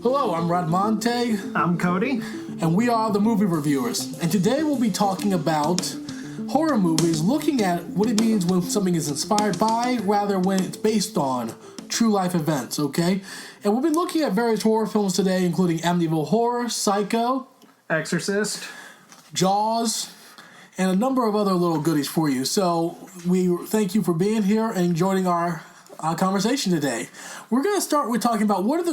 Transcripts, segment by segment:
Hello, I'm Rod Monte. I'm Cody. And we are the Movie Reviewers. And today we'll be talking about horror movies, looking at what it means when something is inspired by, rather when it's based on true life events, okay? And we'll be looking at various horror films today, including Amityville Horror, Psycho, Exorcist, Jaws, and a number of other little goodies for you. So we thank you for being here and joining our conversation today. We're going to start with talking about what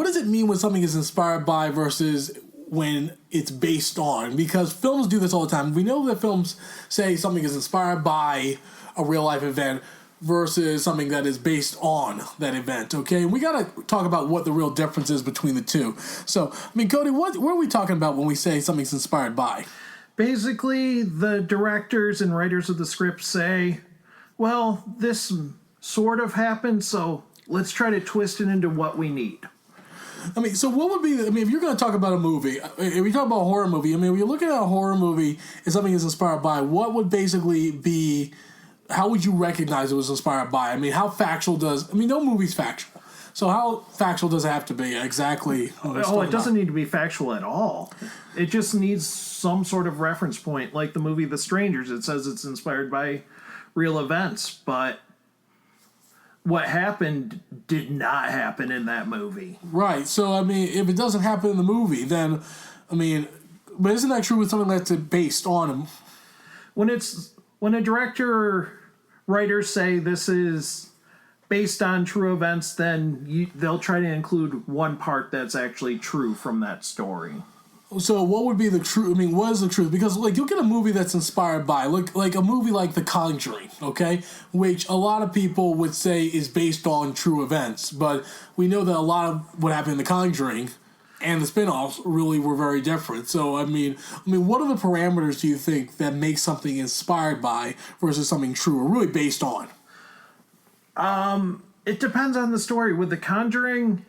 does it mean when something is inspired by versus when it's based on, because films do this all the time. We know that films say something is inspired by a real life event versus something that is based on that event, okay? And we got to talk about what the real difference is between the two. So, I mean, Cody, what are we talking about when we say something's inspired by? Basically, the directors and writers of the script say, well, this sort of happened, so let's try to twist it into what we need. I mean, so what would be, if you're going to talk about a movie, if we talk about a horror movie, when you're looking at a horror movie and something is inspired by, what would basically be, how would you recognize it was inspired by? How factual no movie's factual. So how factual does it have to be exactly? Oh, it doesn't need to be factual at all. It just needs some sort of reference point, like the movie The Strangers. It says it's inspired by real events, but what happened did not happen in that movie. Right. So, if it doesn't happen in the movie, then, but isn't that true with something that's based on them? When a director or writers say this is based on true events, then they'll try to include one part that's actually true from that story. So what would be the truth? What is the truth? Because, you'll get a movie that's inspired by, like a movie like The Conjuring, okay? Which a lot of people would say is based on true events. But we know that a lot of what happened in The Conjuring and the spin-offs really were very different. So, what are the parameters do you think that make something inspired by versus something true or really based on? It depends on the story. With The Conjuring,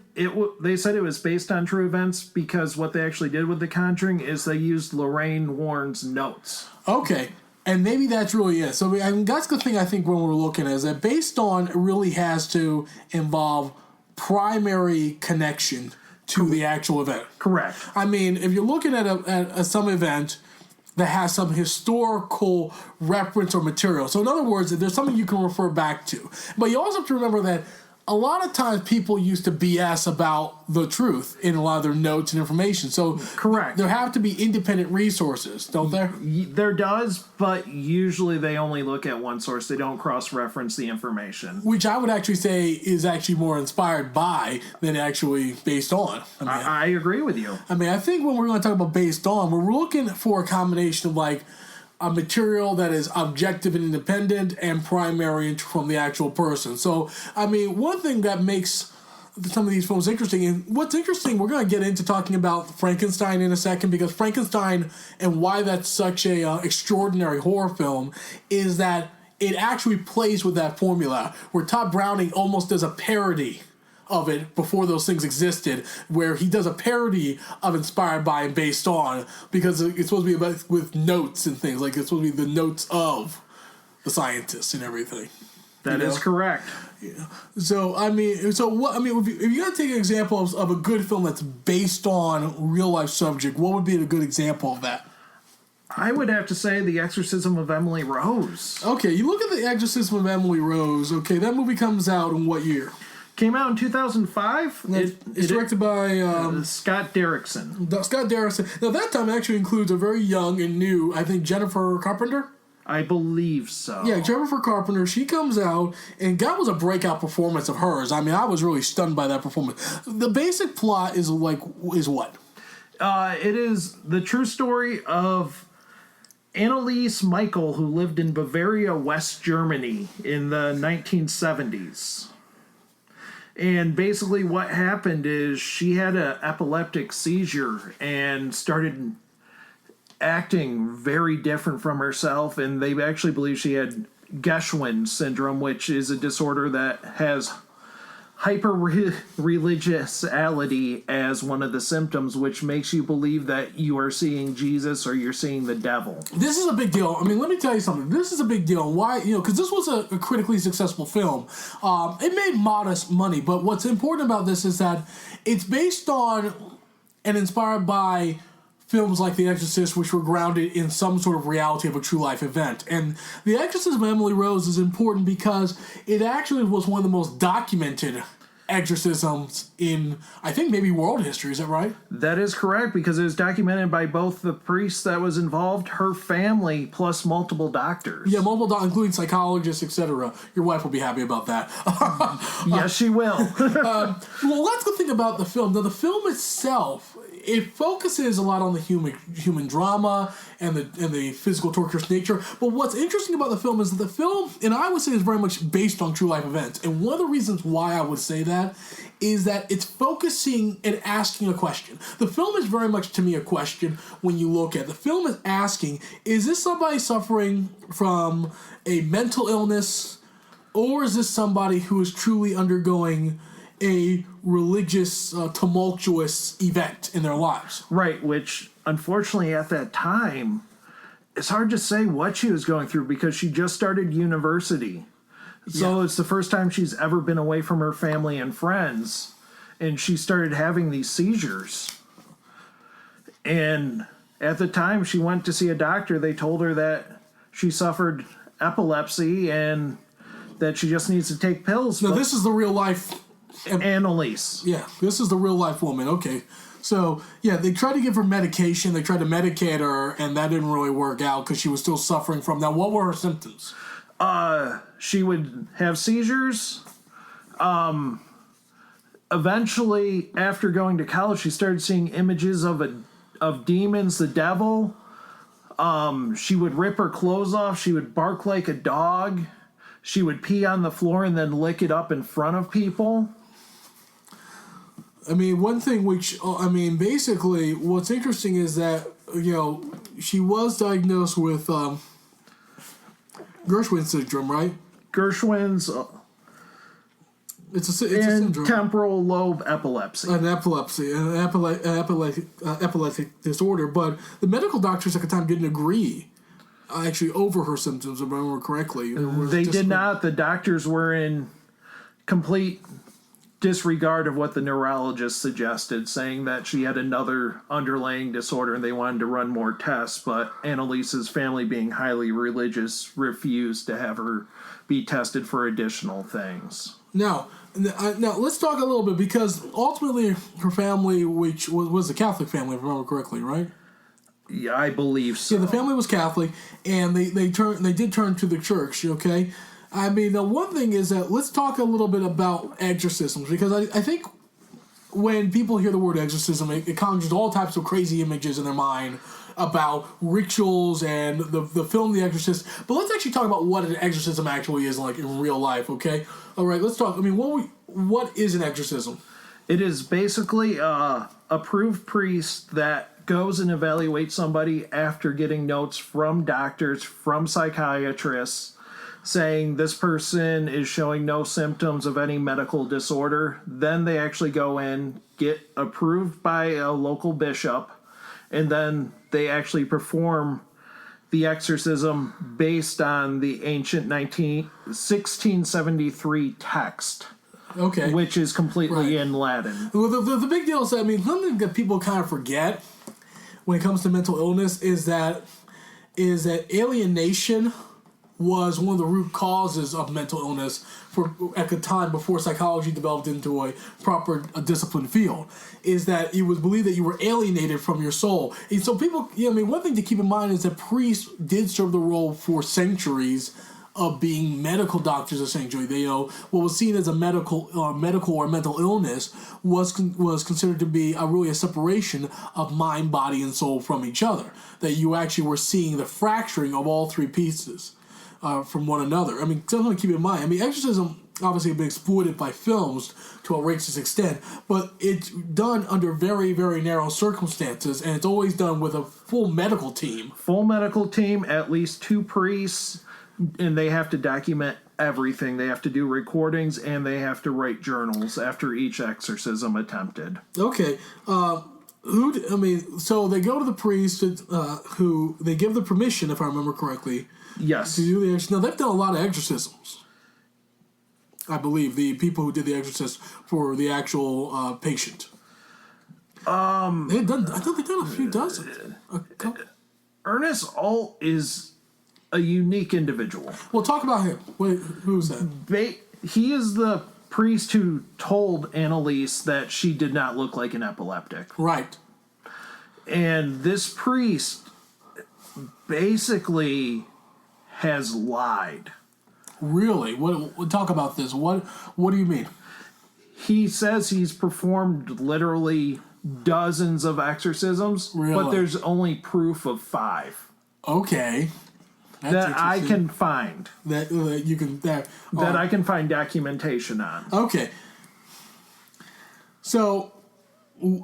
they said it was based on true events because what they actually did with The Conjuring is they used Lorraine Warren's notes. Okay, and maybe that's really it. So that's the thing I think when we're looking at is that based on really has to involve primary connection to the actual event. Correct. If you're looking at some event that has some historical reference or material. So in other words, there's something you can refer back to. But you also have to remember that a lot of times people used to BS about the truth in a lot of their notes and information. So correct. There have to be independent resources, don't there? There does, but usually they only look at one source. They don't cross-reference the information. Which I would actually say is actually more inspired by than actually based on. I agree with you. I think when we're going to talk about based on, we're looking for a combination of a material that is objective and independent and primary from the actual person. So, one thing that makes some of these films interesting, and what's interesting, we're going to get into talking about Frankenstein in a second, because Frankenstein and why that's such a extraordinary horror film is that it actually plays with that formula, where Todd Browning almost does a parody of it before those things existed, where he does a parody of inspired by and based on, because it's supposed to be about with notes and things, it's supposed to be the notes of the scientists and everything. That is correct. Yeah. So if you got to take an example of a good film that's based on a real life subject, what would be a good example of that? I would have to say The Exorcism of Emily Rose. Okay, you look at The Exorcism of Emily Rose. Okay, that movie comes out in what year? Came out in 2005. It's directed by Scott Derrickson. Scott Derrickson. Now, that time actually includes a very young and new, I think, Jennifer Carpenter? I believe so. Yeah, Jennifer Carpenter. She comes out, and that was a breakout performance of hers. I was really stunned by that performance. The basic plot is what? It is the true story of Anneliese Michael, who lived in Bavaria, West Germany in the 1970s. And basically what happened is she had an epileptic seizure and started acting very different from herself, and they actually believe she had Geschwin syndrome, which is a disorder that has hyper-religiousity as one of the symptoms, which makes you believe that you are seeing Jesus or you're seeing the devil. This is a big deal. I mean, let me tell you something. This is a big deal. Why? Because this was a critically successful film. It made modest money, but what's important about this is that it's based on and inspired by films like The Exorcist, which were grounded in some sort of reality of a true life event. And The Exorcism of Emily Rose is important because it actually was one of the most documented exorcisms in, I think, maybe world history. Is that right? That is correct, because it was documented by both the priest that was involved, her family, plus multiple doctors. Yeah, including psychologists, etc. Your wife will be happy about that. Yes, she will. Well, let's go think about the film. Now, the film itself, it focuses a lot on the human drama and the physical torturous nature. But what's interesting about the film is that the film, and I would say, is very much based on true life events. And one of the reasons why I would say that is that it's focusing and asking a question. The film is very much, to me, a question when you look at it. The film is asking, is this somebody suffering from a mental illness, or is this somebody who is truly undergoing a religious, tumultuous event in their lives? Right, which, unfortunately, at that time, it's hard to say what she was going through because she just started university. So It's the first time she's ever been away from her family and friends, and she started having these seizures. And at the time she went to see a doctor, they told her that she suffered epilepsy and that she just needs to take pills. Now, this is the real life Annalise. Yeah, this is the real life woman. Okay. So, yeah, they tried to give her medication. They tried to medicate her, and that didn't really work out because she was still suffering from that. What were her symptoms? She would have seizures. Eventually, after going to college, she started seeing images of demons, the devil. She would rip her clothes off. She would bark like a dog. She would pee on the floor and then lick it up in front of people. I mean, one thing basically, what's interesting is that, she was diagnosed with Gershwin syndrome, right? Gershwin's it's a syndrome. Temporal lobe epilepsy. An epileptic disorder. But the medical doctors at the time didn't agree, actually, over her symptoms, if I remember correctly. They did not. The doctors were in complete disregard of what the neurologist suggested, saying that she had another underlying disorder and they wanted to run more tests, but Annalise's family, being highly religious, refused to have her be tested for additional things. Now let's talk a little bit, because ultimately her family, which was a Catholic family, if I remember correctly, right? Yeah, I believe so. Yeah, the family was Catholic, and they did turn to the church, okay? I mean, the one thing is that let's talk a little bit about exorcisms, because I think when people hear the word exorcism, it conjures all types of crazy images in their mind about rituals and the film The Exorcist. But let's actually talk about what an exorcism actually is like in real life, okay? All right, let's talk. I mean, what is an exorcism? It is basically a approved priest that goes and evaluates somebody after getting notes from doctors, from psychiatrists, saying this person is showing no symptoms of any medical disorder. Then they actually go in, get approved by a local bishop, and then they actually perform the exorcism based on the ancient 1673 text. Okay. Which is completely in Latin. Well, the big deal is that, I mean, something that people kind of forget when it comes to mental illness is that alienation was one of the root causes of mental illness at the time before psychology developed into a proper disciplined field. Is that it was believed that you were alienated from your soul. And so people, one thing to keep in mind is that priests did serve the role for centuries of being medical doctors, essentially. They, what was seen as a medical or mental illness was considered to be really a separation of mind, body, and soul from each other. That you actually were seeing the fracturing of all three pieces from one another. I mean, something to keep in mind. I mean, exorcism obviously has been exploited by films to a outrageous extent, but it's done under very, very narrow circumstances, and it's always done with a full medical team. Full medical team, at least 2 priests, and they have to document everything. They have to do recordings, and they have to write journals after each exorcism attempted. Okay. So they go to the priest, who they give the permission, if I remember correctly. Yes. To do the exorcism. Now, they've done a lot of exorcisms. I believe the people who did the exorcist for the actual patient. They've done. I think they've done a few dozen. Ernest Alt is a unique individual. Well, talk about him. Wait, who's that? He is the priest who told Annalise that she did not look like an epileptic. Right. And this priest basically has lied. Really? What? Talk about this. What do you mean? He says he's performed literally dozens of exorcisms, really? But there's only proof of 5. Okay. That I can find. That you can that I can find documentation on. Okay. So,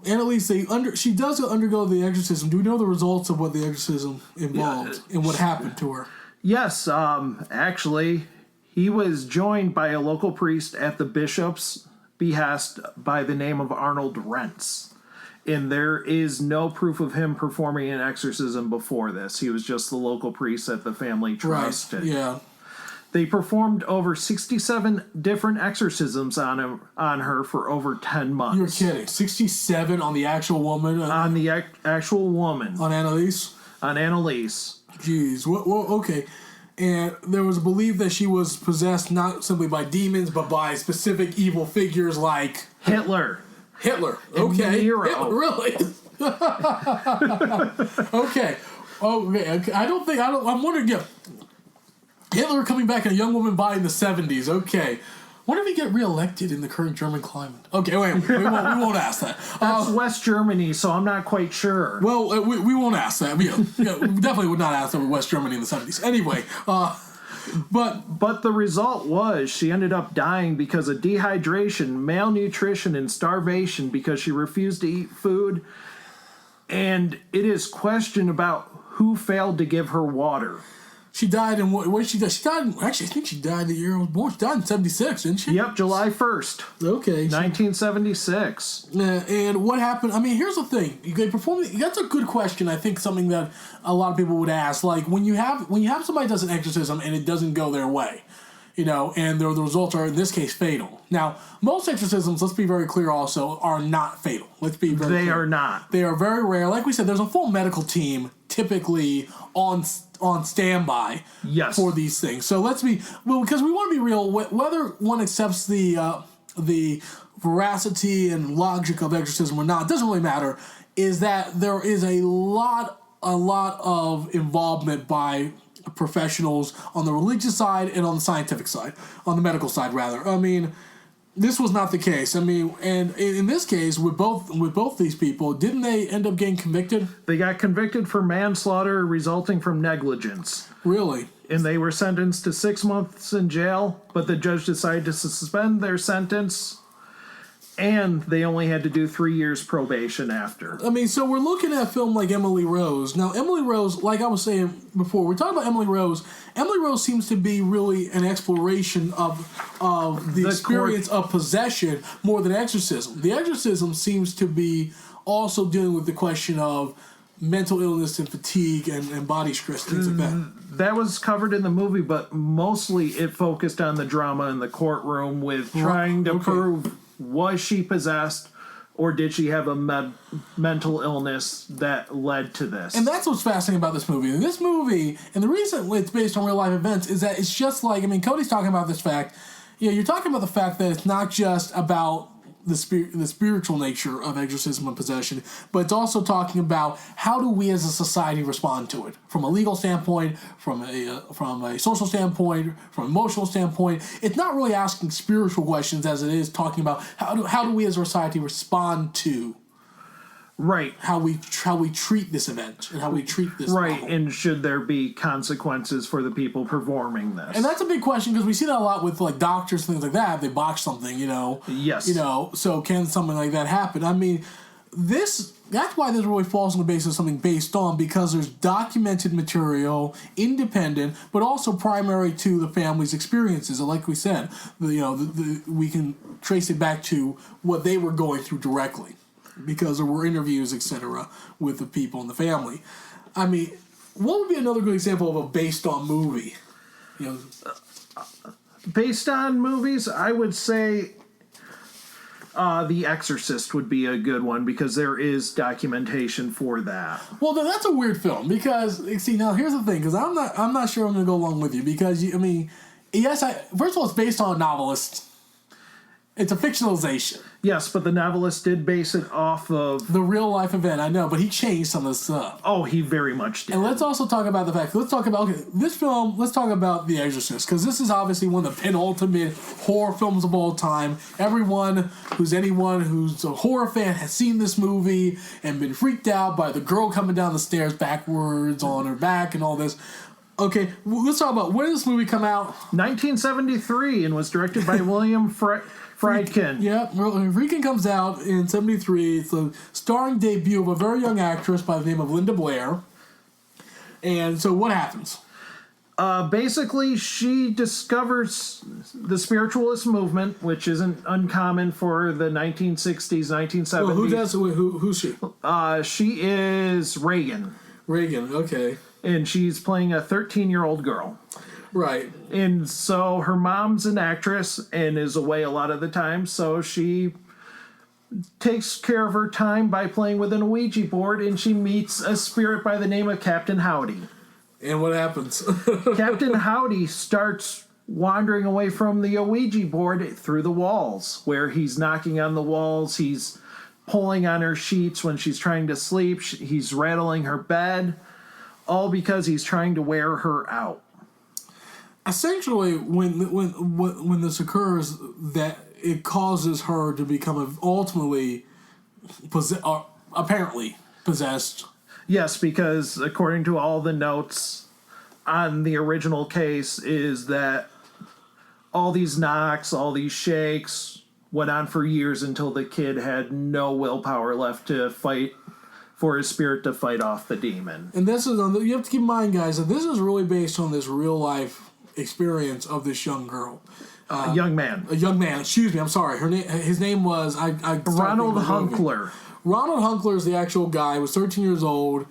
Annalise, she does undergo the exorcism. Do we know the results of what the exorcism involved and what happened to her? Yes. Actually, he was joined by a local priest at the bishop's behest by the name of Arnold Rentz. And there is no proof of him performing an exorcism before this. He was just the local priest that the family trusted. Right, yeah. They performed over 67 different exorcisms on her for over 10 months. You're kidding. 67 on the actual woman? On the actual woman. On Annalise? On Annalise. Jeez. Well, okay. And there was a belief that she was possessed not simply by demons, but by specific evil figures like... Hitler. Okay. Nero. Hitler, really? Okay. I'm wondering, yeah. Hitler coming back in a young woman body in the 70s. Okay. Wonder if he get reelected in the current German climate. Okay, wait. We won't ask that. That's West Germany, so I'm not quite sure. Well, we won't ask that. We definitely would not ask that with West Germany in the 70s. Anyway, But the result was she ended up dying because of dehydration, malnutrition, and starvation because she refused to eat food. And it is questioned about who failed to give her water. She died in what she died? She died. Actually, I think she died the year I was born. She died in 76, didn't she? Yep, July 1st. Okay. 1976. And what happened? I mean, here's the thing. They perform. That's a good question. I think something that a lot of people would ask. Like when you have somebody does an exorcism and it doesn't go their way, and the results are in this case fatal. Now, most exorcisms, let's be very clear, also are not fatal. Let's be very clear. They are not. They are very rare. Like we said, there's a full medical team typically on standby for these things. So let's be because we want to be real. Whether one accepts the veracity and logic of exorcism or not, it doesn't really matter. Is that there is a lot of involvement by professionals on the religious side and on the scientific side, on the medical side rather. I mean, this was not the case. I mean, and in this case, with both these people, didn't they end up getting convicted? They got convicted for manslaughter resulting from negligence. Really? And they were sentenced to 6 months in jail, but the judge decided to suspend their sentence, and they only had to do 3 years probation after. I mean, so we're looking at a film like Emily Rose. Now, Emily Rose, like I was saying before, we're talking about Emily Rose. Emily Rose seems to be really an exploration of the experience of possession more than exorcism. The exorcism seems to be also dealing with the question of mental illness and fatigue and body stress, things like that. That was covered in the movie, but mostly it focused on the drama in the courtroom with trying to prove, was she possessed or did she have a mental illness that led to this? And that's what's fascinating about this movie. And this movie, and the reason it's based on real life events, is that it's just like, I mean, Cody's talking about this fact. You're talking about the fact that it's not just about the spiritual nature of exorcism and possession, but it's also talking about how do we as a society respond to it from a legal standpoint, from a social standpoint, from an emotional standpoint. It's not really asking spiritual questions as it is talking about how do we as a society respond to how we treat this event and how we treat this novel. And should there be consequences for the people performing this? And that's a big question because we see that a lot with like doctors and things like that. If they botch something, Yes. So can something like that happen? I mean, That's why this really falls on the basis of something based on, because there's documented material, independent, but also primary to the family's experiences. And like we said, we can trace it back to what they were going through directly, because there were interviews, etc., with the people in the family. I mean, what would be another good example of a based on movie? Based on movies, I would say The Exorcist would be a good one, because there is documentation for that. Well, then that's a weird film, because see, now here's the thing, because I'm not sure I'm going to go along with you, because first of all, it's based on a novelist. It's a fictionalization. Yes, but the novelist did base it off of the real life event. I know, but he changed some of the stuff. Oh, he very much did. And let's also talk about the fact. Let's talk about this film. Let's talk about The Exorcist, because this is obviously one of the penultimate horror films of all time. Anyone who's a horror fan has seen this movie and been freaked out by the girl coming down the stairs backwards on her back and all this. Okay, let's talk about, when did this movie come out? 1973, and was directed by William Friedkin. Yeah, Friedkin comes out in 1973. It's a starring debut of a very young actress by the name of Linda Blair. And so what happens? Basically, she discovers the spiritualist movement, which isn't uncommon for the 1960s, 1970s. Well, who's she? She is Reagan. Reagan, okay. And she's playing a 13-year-old girl. Right. And so her mom's an actress and is away a lot of the time, so she takes care of her time by playing with an Ouija board, and she meets a spirit by the name of Captain Howdy. And what happens? Captain Howdy starts wandering away from the Ouija board through the walls, where he's knocking on the walls, he's pulling on her sheets when she's trying to sleep, he's rattling her bed, all because he's trying to wear her out. Essentially, when this occurs, that it causes her to become ultimately apparently possessed. Yes, because according to all the notes on the original case, is that all these knocks, all these shakes went on for years until the kid had no willpower left to fight, for his spirit to fight off the demon. And this is, you have to keep in mind, guys, that this is really based on this real life experience of this young girl. A young man. Excuse me, I'm sorry. His name was Ronald Hunkler. Ronald Hunkler is the actual guy. He was 13 years old,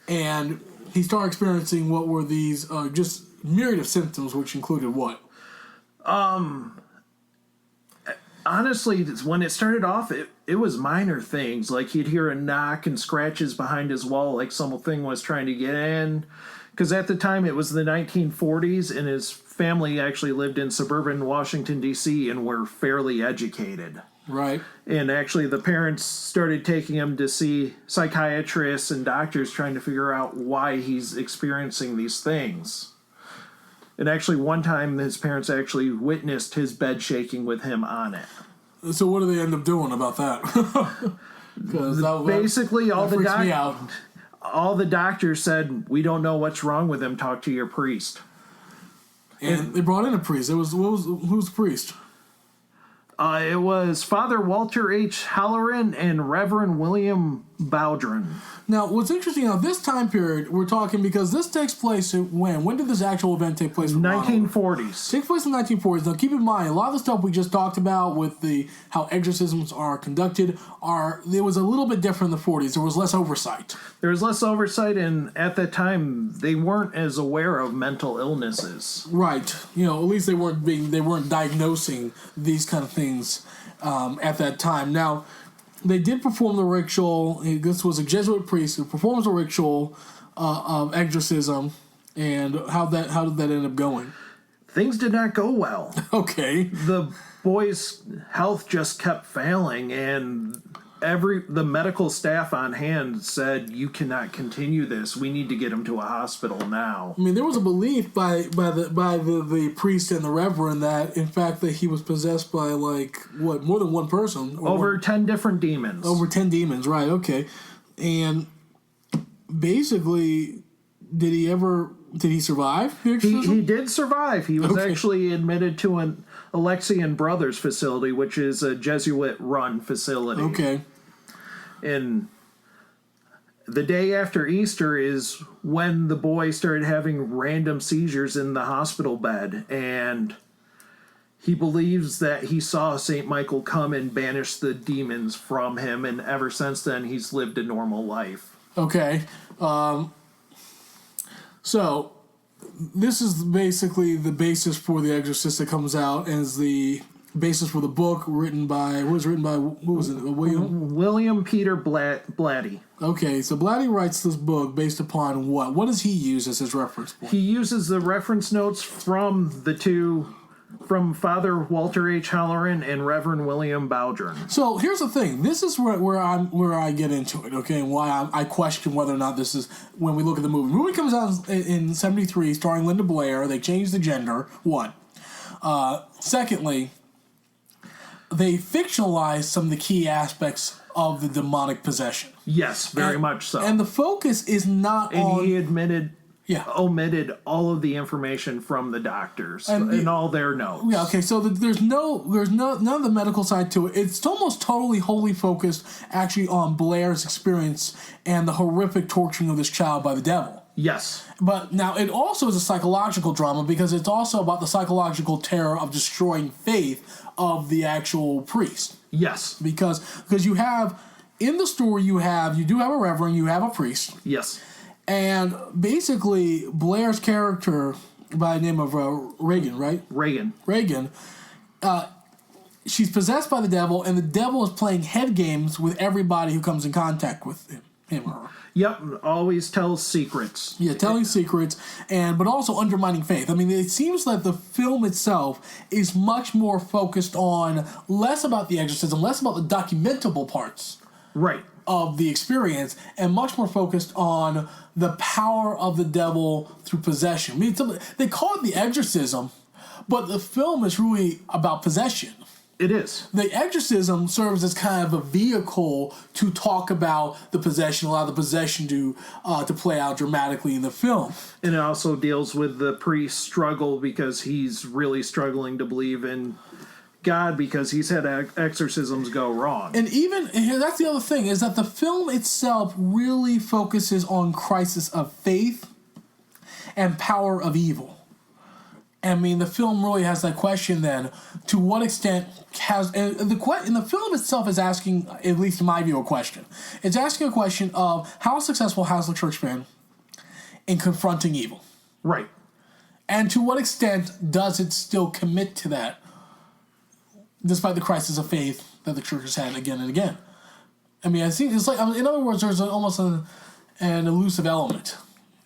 and he started experiencing what were these just myriad of symptoms, which included what? Honestly, when it started off, it was minor things. Like he'd hear a knock and scratches behind his wall, like something was trying to get in. Because at the time, it was the 1940s, and his family actually lived in suburban Washington, D.C., and were fairly educated. Right. And actually, the parents started taking him to see psychiatrists and doctors trying to figure out why he's experiencing these things. And actually, one time, his parents actually witnessed his bed shaking with him on it. So what do they end up doing about that? Basically, all the doctors said, "We don't know what's wrong with him. Talk to your priest." And they brought in a priest. Who's the priest? It was Father Walter H. Halloran and Reverend William Bowdren. Now, what's interesting, this time period, we're talking, because this takes place when? When did this actual event take place? 1940s. Takes place in the 1940s. Now, keep in mind, a lot of the stuff we just talked about with how exorcisms are conducted, it was a little bit different in the 40s. There was less oversight. There was less oversight, and at that time, they weren't as aware of mental illnesses. Right. At least they weren't diagnosing these kind of things at that time. Now, they did perform the ritual. This was a Jesuit priest who performs a ritual of exorcism. And how did that end up going? Things did not go well. Okay. The boy's health just kept failing, and the medical staff on hand said, "You cannot continue this. We need to get him to a hospital now." I mean, there was a belief by the priest and the reverend that, in fact, that he was possessed by more than one person. Over 10 different demons. Over 10 demons, right? Okay, and basically, did he survive the exorcism? He did survive. He was actually admitted to an Alexian Brothers facility, which is a Jesuit-run facility. Okay. And the day after Easter is when the boy started having random seizures in the hospital bed, and he believes that he saw St. Michael come and banish the demons from him, and ever since then he's lived a normal life. Okay. So this is basically the basis for The Exorcist that comes out as the basis for the book written by, William Peter Blatty. Okay, so Blatty writes this book based upon what? What does he use as his reference point? He uses the reference notes from Father Walter H. Halloran and Reverend William Bowdern. So here's the thing. This is where I get into it, okay, and why I question whether or not this is, when we look at the movie. The movie comes out in 1973, starring Linda Blair. They changed the gender, one. Secondly, they fictionalized some of the key aspects of the demonic possession. Yes, very much so. And the focus is not on... And he omitted all of the information from the doctors and all their notes. Yeah, okay, so there's none of the medical side to it. It's almost totally wholly focused actually on Blair's experience and the horrific torturing of this child by the devil. Yes. But now it also is a psychological drama because it's also about the psychological terror of destroying faith of the actual priest. Yes. Because you have, in the story you do have a reverend, you have a priest. Yes. And basically Blair's character by the name of Reagan, right? Reagan. She's possessed by the devil, and the devil is playing head games with everybody who comes in contact with him or her. Yep, always tells secrets. Yeah, telling secrets, but also undermining faith. I mean, it seems that the film itself is much more focused on less about the exorcism, less about the documentable parts of the experience, and much more focused on the power of the devil through possession. I mean, they call it the exorcism, but the film is really about possession. It is. The exorcism serves as kind of a vehicle to talk about the possession, allow the possession to play out dramatically in the film. And it also deals with the priest's struggle because he's really struggling to believe in God because he's had exorcisms go wrong. And that's the other thing, is that the film itself really focuses on crisis of faith and power of evil. I mean, the film really has that question then, to what extent the film itself is asking, at least in my view, a question. It's asking a question of how successful has the church been in confronting evil? Right. And to what extent does it still commit to that, despite the crisis of faith that the church has had again and again? I mean, I think it's like, in other words, there's almost an elusive element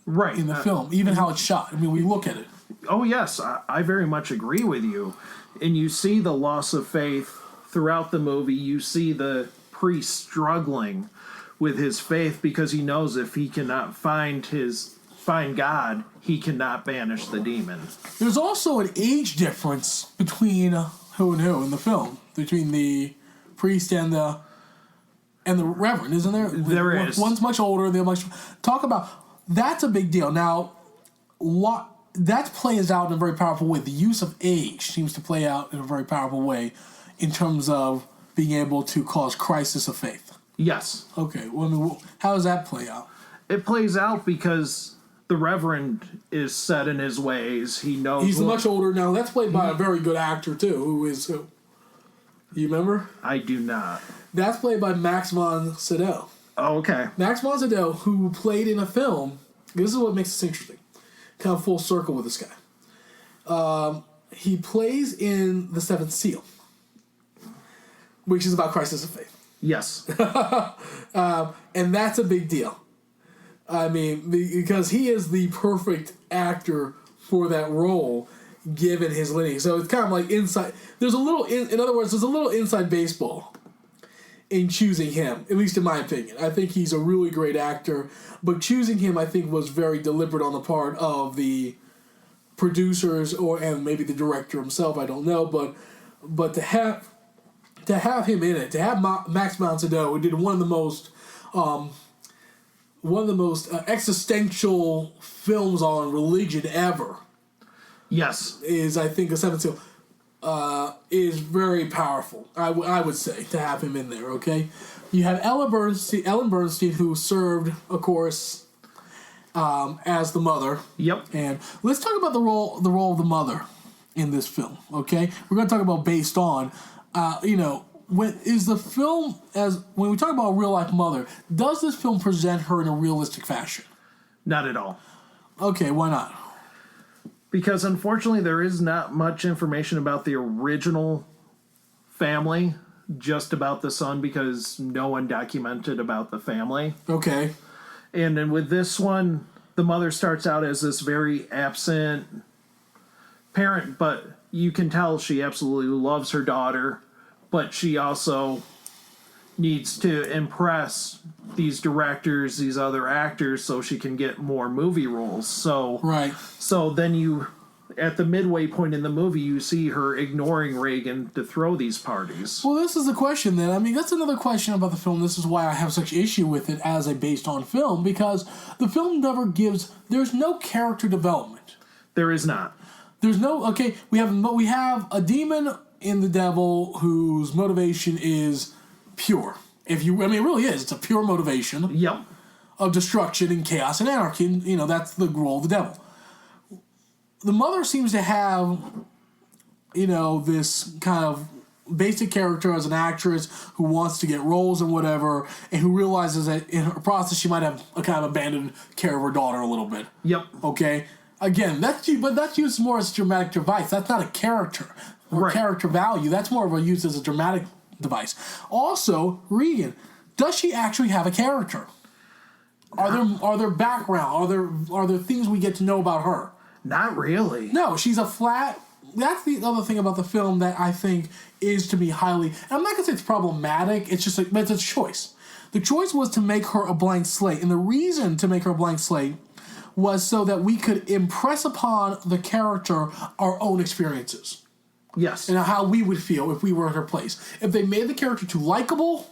in the film, even how it's shot. I mean, we look at it. Oh, yes, I very much agree with you. And you see the loss of faith throughout the movie. You see the priest struggling with his faith because he knows if he cannot find God, he cannot banish the demon. There's also an age difference between who and who in the film, between the priest and the reverend, isn't there? There is. One's much older, the other talk about, that's a big deal. Now, that plays out in a very powerful way. The use of age seems to play out in a very powerful way in terms of being able to cause crisis of faith. Yes. Okay. Well, I mean, how does that play out? It plays out because the reverend is set in his ways. He knows. He's much older now. That's played by a very good actor too. Who? You remember? I do not. That's played by Max von Sydow. Oh, okay. Max von Sydow, who played in a film. This is what makes this interesting. Kind of full circle with this guy. He plays in The Seventh Seal, which is about crisis of faith. Yes. And that's a big deal. I mean, because he is the perfect actor for that role, given his lineage. So it's kind of like inside. There's a little, in other words, there's a little inside baseball in choosing him, at least in my opinion. I think he's a really great actor, but choosing him, I think, was very deliberate on the part of the producers and maybe the director himself. I don't know, but to have him in it, to have Max von Sydow, who did one of the most existential films on religion ever. Yes, is, I think, A Seventh Seal. Is very powerful, I would say, to have him in there, okay? You have Ellen Bernstein, who served, of course, as the mother. Yep. And let's talk about the role of the mother in this film. Okay, we're going to talk about based on, when we talk about a real life mother, does this film present her in a realistic fashion? Not at all. Okay, why not? Because unfortunately, there is not much information about the original family, just about the son, because no one documented about the family. Okay. And then with this one, the mother starts out as this very absent parent, but you can tell she absolutely loves her daughter, but she also needs to impress these directors, these other actors, so she can get more movie roles. So, right. So then you, at the midway point in the movie, you see her ignoring Reagan to throw these parties. Well, this is the question then. I mean, that's another question about the film. This is why I have such issue with it as a based on film, because the film never there's no character development. There is not. There's no, okay, we have a demon in the devil whose motivation is pure. It really is. It's a pure motivation. Yep. Of destruction and chaos and anarchy. And, that's the role of the devil. The mother seems to have, this kind of basic character as an actress who wants to get roles and whatever, and who realizes that in her process she might have a kind of abandoned care of her daughter a little bit. Yep. Okay? Again, that's used more as a dramatic device. That's not a character or character value. That's more of a use as a dramatic device. Also, Regan, does she actually have a character? Are there background? Are there things we get to know about her? Not really. No, she's a flat. That's the other thing about the film that I think is to me highly. And I'm not gonna say it's problematic. It's just but it's a choice. The choice was to make her a blank slate, and the reason to make her a blank slate was so that we could impress upon the character our own experiences. Yes. And how we would feel if we were in her place. If they made the character too likable,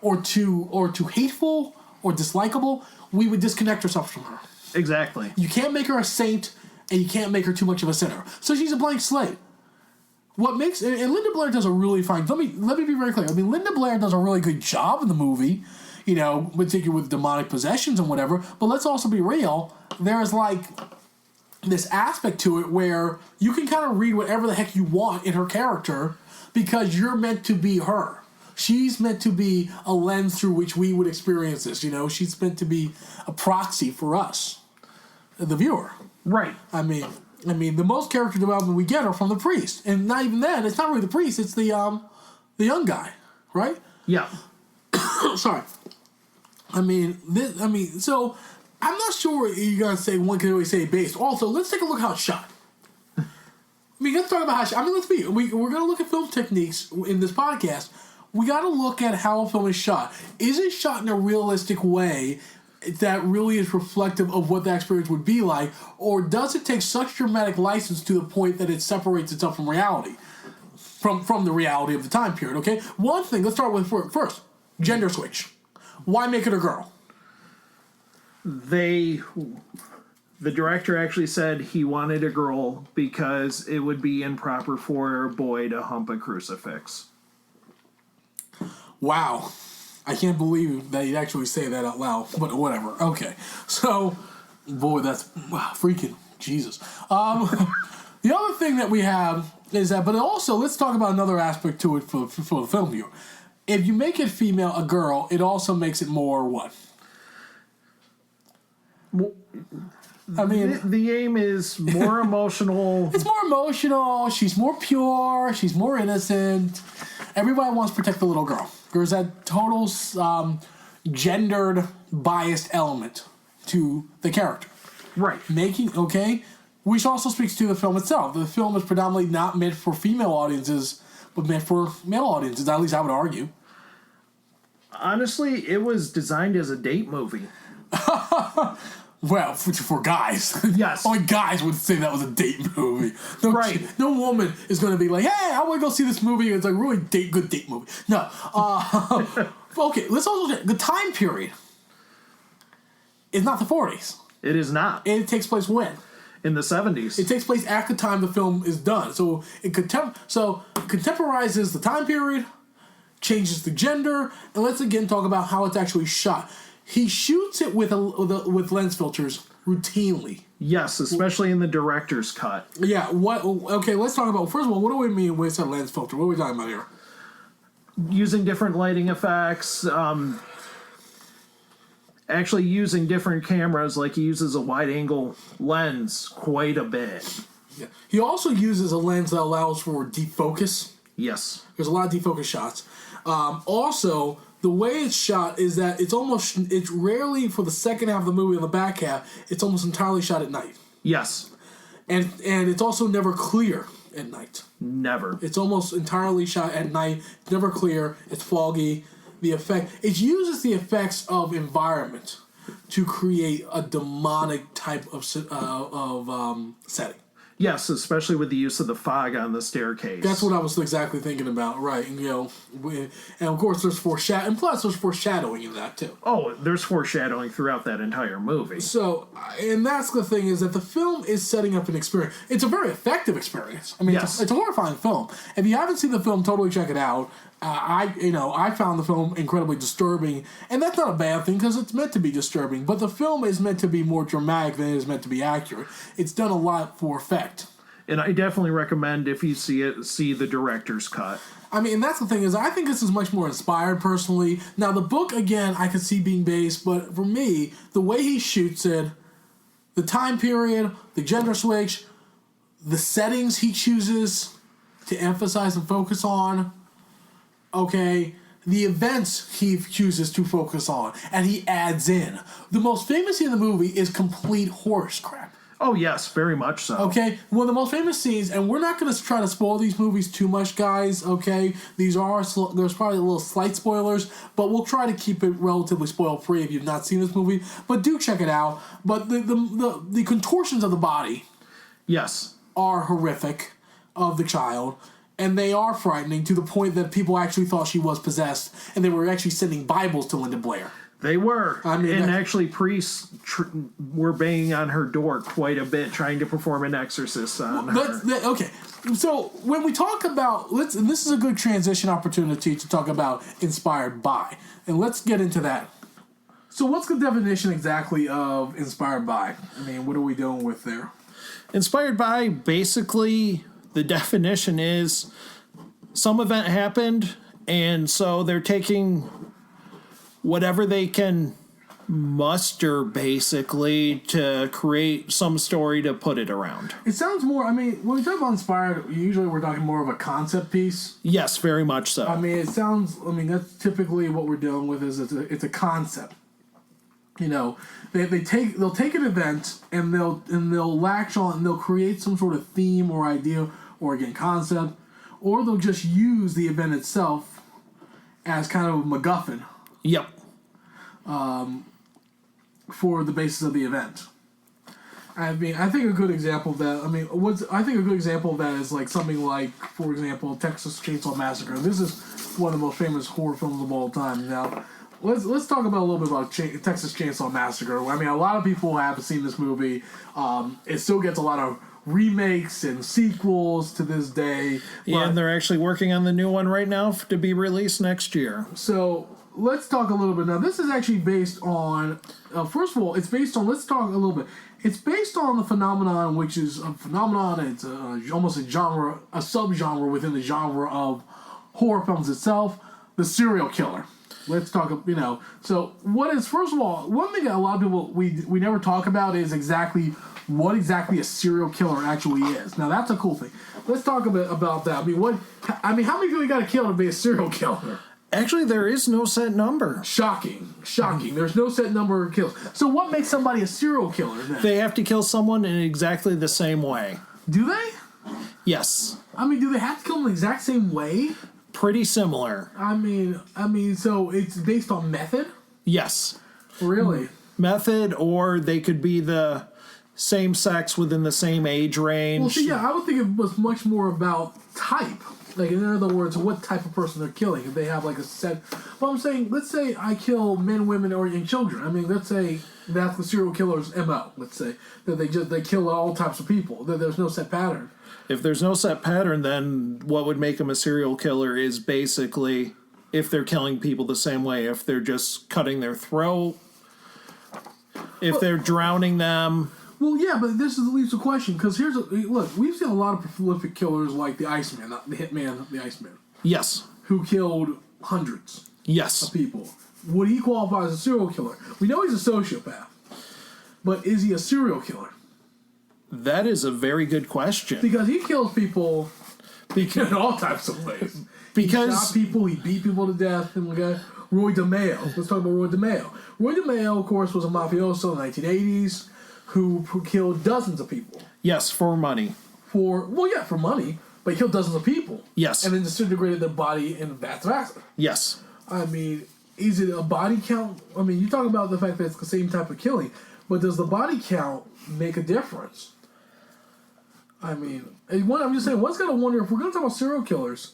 or too hateful, or dislikable, we would disconnect ourselves from her. Exactly. You can't make her a saint, and you can't make her too much of a sinner. So she's a blank slate. What makes and Linda Blair does a really fine. Let me be very clear. I mean, Linda Blair does a really good job in the movie. Particularly with demonic possessions and whatever. But let's also be real. There's this aspect to it where you can kind of read whatever the heck you want in her character because you're meant to be her. She's meant to be a lens through which we would experience this. She's meant to be a proxy for us, the viewer. Right. I mean, the most character development we get are from the priest, and not even then. It's not really the priest. It's the young guy, right? Yeah. Sorry. So I'm not sure you're gonna say one can really say based. Also, let's take a look how it's shot. Let's talk about how it's shot. We're gonna look at film techniques in this podcast. We gotta look at how a film is shot. Is it shot in a realistic way that really is reflective of what that experience would be like, or does it take such dramatic license to the point that it separates itself from reality, from the reality of the time period? Okay, one thing. Let's start with first gender switch. Why make it a girl? The director actually said he wanted a girl because it would be improper for a boy to hump a crucifix. Wow. I can't believe that you'd actually say that out loud, but whatever. Okay. So, boy, that's freaking Jesus. The other thing that we have is that, but also, let's talk about another aspect to it for the film viewer. If you make it female, a girl, it also makes it more what? The aim is more emotional. It's more emotional. She's more pure. She's more innocent. Everybody wants to protect the little girl. There's that total gendered, biased element to the character. Right. Which also speaks to the film itself. The film is predominantly not meant for female audiences, but meant for male audiences. At least I would argue. Honestly, it was designed as a date movie. Well, for guys. Yes. Only guys would say that was a date movie. Right. No woman is going to be like, hey, I want to go see this movie. It's a really good date movie. No. Okay, let's also say the time period is not the 40s. It is not. It takes place when? In the 70s. It takes place at the time the film is done. So it contemporizes the time period. changes the gender, and let's again talk about how it's actually shot. He shoots it with lens filters routinely. Yes, especially in the director's cut. Yeah. Okay, let's talk about, first of all, what do we mean when we say lens filter? What are we talking about here? Using different lighting effects, actually using different cameras, like he uses a wide-angle lens quite a bit. Yeah. He also uses a lens that allows for defocus. Yes. There's a lot of defocus shots. Also, the way it's shot is that it's rarely, for the second half of the movie and the back half, it's almost entirely shot at night. Yes. And it's also never clear at night. Never. It's almost entirely shot at night. It's never clear. It's foggy. It uses the effects of environment to create a demonic type of setting. Yes, especially with the use of the fog on the staircase. That's what I was exactly thinking about, right? And, and of course there's foreshadowing, and plus there's foreshadowing in that too. Oh, there's foreshadowing throughout that entire movie. So, and that's the thing, is that the film is setting up an experience. It's a very effective experience. I mean, yes. It's a horrifying film. If you haven't seen the film, totally check it out. I found the film incredibly disturbing, and that's not a bad thing because it's meant to be disturbing. But the film is meant to be more dramatic than it is meant to be accurate. It's done a lot for effect. And I definitely recommend, if you see it, see the director's cut. I mean, and that's the thing, is I think this is much more inspired personally. Now, the book, again, I could see being based, but for me, the way he shoots it, the time period, the gender switch, the settings he chooses to emphasize and focus on, okay, the events he chooses to focus on, and he adds in. The most famous scene in the movie is complete horse crap. Oh, yes, very much so. Okay, one of the most famous scenes, and we're not going to try to spoil these movies too much, guys, okay? There's probably a little slight spoilers, but we'll try to keep it relatively spoil-free if you've not seen this movie. But do check it out. But the contortions of the body, yes, are horrific, of the child, and they are frightening to the point that people actually thought she was possessed, and they were actually sending Bibles to Linda Blair. They were. I mean, and actually priests were banging on her door quite a bit, trying to perform an exorcist on her. Okay, so when we talk about, and this is a good transition opportunity to talk about inspired by, and let's get into that. So what's the definition exactly of inspired by? I mean, what are we dealing with there? Inspired by, basically, the definition is some event happened, and so they're taking whatever they can muster, basically, to create some story to put it around. It sounds more, I mean, when we talk about inspired, usually we're talking more of a concept piece. Yes, very much so. I mean, that's typically what we're dealing with, is it's a concept. You know, they'll take an event and they'll latch on and they'll create some sort of theme or idea or, again, concept, or they'll just use the event itself as kind of a MacGuffin. Yep. For the basis of the event. I mean, I think a good example of that. I think a good example of that is like something like, for example, Texas Chainsaw Massacre. This is one of the most famous horror films of all time. Now, let's talk about a little bit about Texas Chainsaw Massacre. I mean, a lot of people haven't seen this movie. It still gets a lot of remakes and sequels to this day. Yeah, and they're actually working on the new one right now to be released next year. So let's talk a little bit now. This is actually based on, first of all, let's talk a little bit. It's based on the phenomenon, which is a phenomenon, it's almost a subgenre within the genre of horror films itself, the serial killer. Let's talk, so first of all, one thing that a lot of people, we never talk about is what exactly a serial killer actually is. Now, that's a cool thing. Let's talk a bit about that. How many people you got to kill to be a serial killer? Actually, there is no set number. Shocking. There's no set number of kills. So what makes somebody a serial killer then? They have to kill someone in exactly the same way. Do they? Yes. Do they have to kill them the exact same way? Pretty similar. So it's based on method? Yes. Really? Method, or they could be the same sex within the same age range. Well, see, yeah, I would think it was much more about type. Like, in other words, what type of person they're killing. If they have, like, a set... Well, I'm saying, let's say I kill men, women, or young children. Let's say that's the serial killer's MO. Let's say that they kill all types of people. That there's no set pattern. If there's no set pattern, then what would make them a serial killer is basically if they're killing people the same way, if they're just cutting their throat, if they're drowning them. Well, yeah, but this leaves a question, because look, we've seen a lot of prolific killers like the Iceman, not the Hitman, the Iceman. Yes. Who killed hundreds of people. Would he qualify as a serial killer? We know he's a sociopath, but is he a serial killer? That is a very good question. Because he kills people in all types of ways. He shot people, he beat people to death. And Roy DeMeo. Let's talk about Roy DeMeo. Roy DeMeo, of course, was a mafioso in the 1980s who killed dozens of people. Yes, for money. For money, but he killed dozens of people. Yes. And then disintegrated their body in vats of acid. Yes. I mean, is it a body count? I mean, you talk about the fact that it's the same type of killing, but does the body count make a difference? I mean, I'm just saying, one's got to wonder, if we're going to talk about serial killers,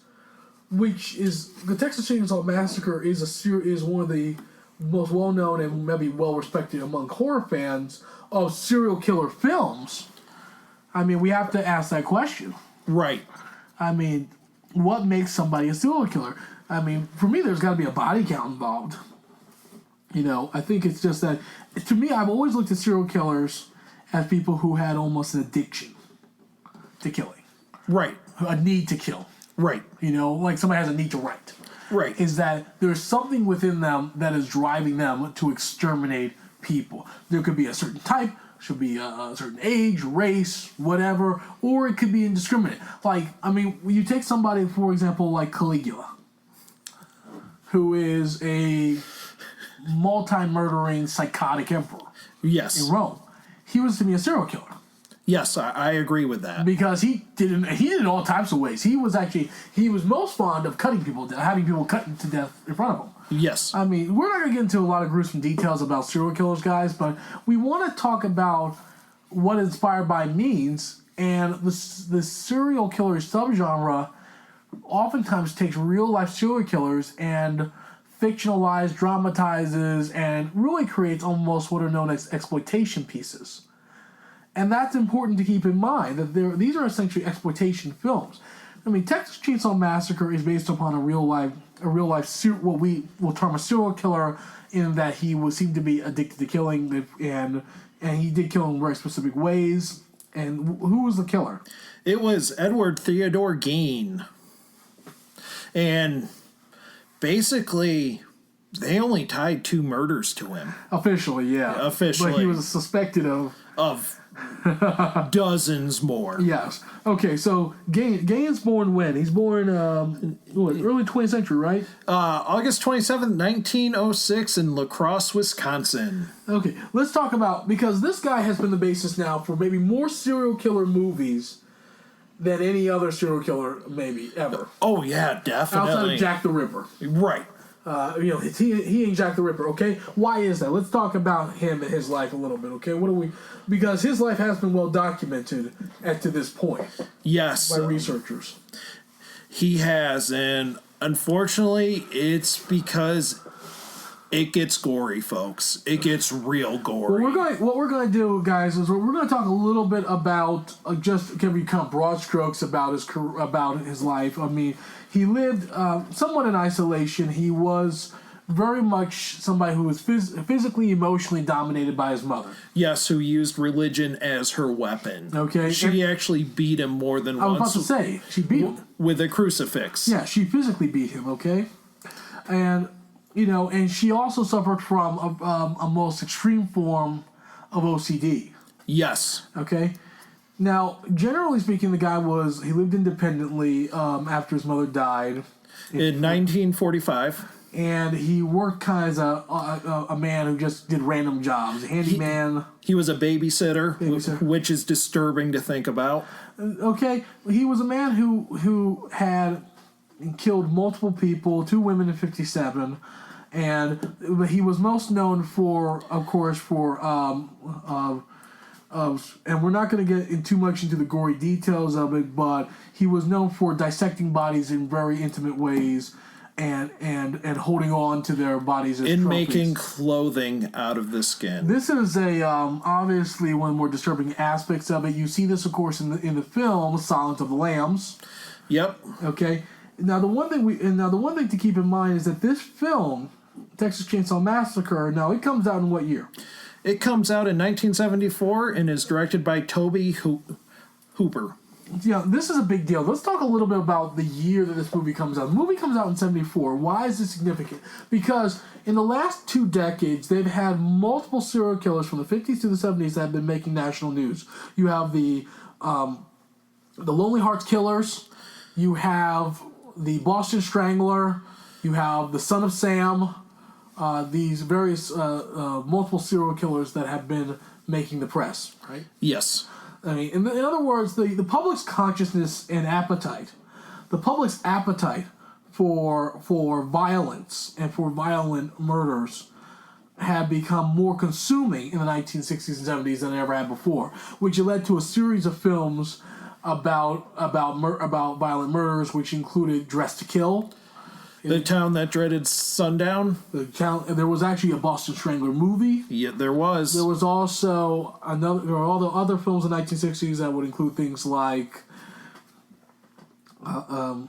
which is, the Texas Chainsaw Massacre is one of the most well-known and maybe well-respected among horror fans of serial killer films. I mean, we have to ask that question. Right. I mean, what makes somebody a serial killer? I mean, for me, there's got to be a body count involved. I think it's just that, to me, I've always looked at serial killers as people who had almost an addiction to killing. Right. A need to kill. Right. Like somebody has a need to write. Right. Is that there's something within them that is driving them to exterminate people. There could be a certain type, should be a certain age, race, whatever, or it could be indiscriminate. Like, I mean, you take somebody, for example, like Caligula, who is a multi-murdering psychotic emperor. Yes. In Rome. He was to be a serial killer. Yes, I agree with that. Because he did it all types of ways. He was most fond of cutting people down, having people cut to death in front of him. Yes. I mean, we're not going to get into a lot of gruesome details about serial killers, guys, but we want to talk about what inspired by means, and the serial killer subgenre oftentimes takes real-life serial killers and fictionalizes, dramatizes, and really creates almost what are known as exploitation pieces. And that's important to keep in mind, that these are essentially exploitation films. I mean, Texas Chainsaw Massacre is based upon a real life what we will term a serial killer, in that he seemed to be addicted to killing, and he did kill in very specific ways. And who was the killer? It was Edward Theodore Gain. And basically, they only tied 2 murders to him. Officially, yeah. Officially. But he was suspected of dozens more. Yes. Okay, so Gain's born when? He's born early 20th century, right? August 27th, 1906 in La Crosse, Wisconsin. Okay, let's talk about, because this guy has been the basis now for maybe more serial killer movies than any other serial killer maybe ever. Oh yeah, definitely. Outside of Jack the Ripper. Right. He ain't Jack the Ripper, okay? Why is that? Let's talk about him and his life a little bit, okay? Because his life has been well documented to this point. Yes. By researchers. He has, and unfortunately, it's because it gets gory, folks. It gets real gory. What we're going to do, guys, is we're going to talk a little bit about just give you kind of broad strokes about his life. I mean, he lived somewhat in isolation. He was very much somebody who was physically, emotionally dominated by his mother. Yes, who used religion as her weapon. Okay. She actually beat him more than once. I was about to say, she beat him. With a crucifix. Yeah, she physically beat him, okay? And, and she also suffered from a most extreme form of OCD. Yes. Okay? Now, generally speaking, the guy he lived independently after his mother died. In 1945. And he worked kind of as a man who just did random jobs. A handyman. He was a babysitter, which is disturbing to think about. Okay. He was a man who had killed multiple people, 2 women in 1957. And he was most known for, of course, and we're not going to get too much into the gory details of it, but he was known for dissecting bodies in very intimate ways and holding on to their bodies as trophies. Making clothing out of the skin. This is obviously one of the more disturbing aspects of it. You see this, of course, in the film Silence of the Lambs. Yep. Okay. Now the one thing to keep in mind is that this film, Texas Chainsaw Massacre, now it comes out in what year? It comes out in 1974 and is directed by Toby Hooper. Yeah, this is a big deal. Let's talk a little bit about the year that this movie comes out. The movie comes out in 74. Why is this significant? Because in the last 2 decades, they've had multiple serial killers from the 50s to the 70s that have been making national news. You have the Lonely Hearts Killers. You have the Boston Strangler. You have the Son of Sam. These various multiple serial killers that have been making the press, right? Yes. I mean, in other words, the public's consciousness and appetite, the public's appetite for violence and for violent murders had become more consuming in the 1960s and 70s than it ever had before, which led to a series of films about violent murders, which included Dressed to Kill. The Town That Dreaded Sundown. There was actually a Boston Strangler movie. Yeah, there was. There was also there were all the other films in the 1960s that would include things like, The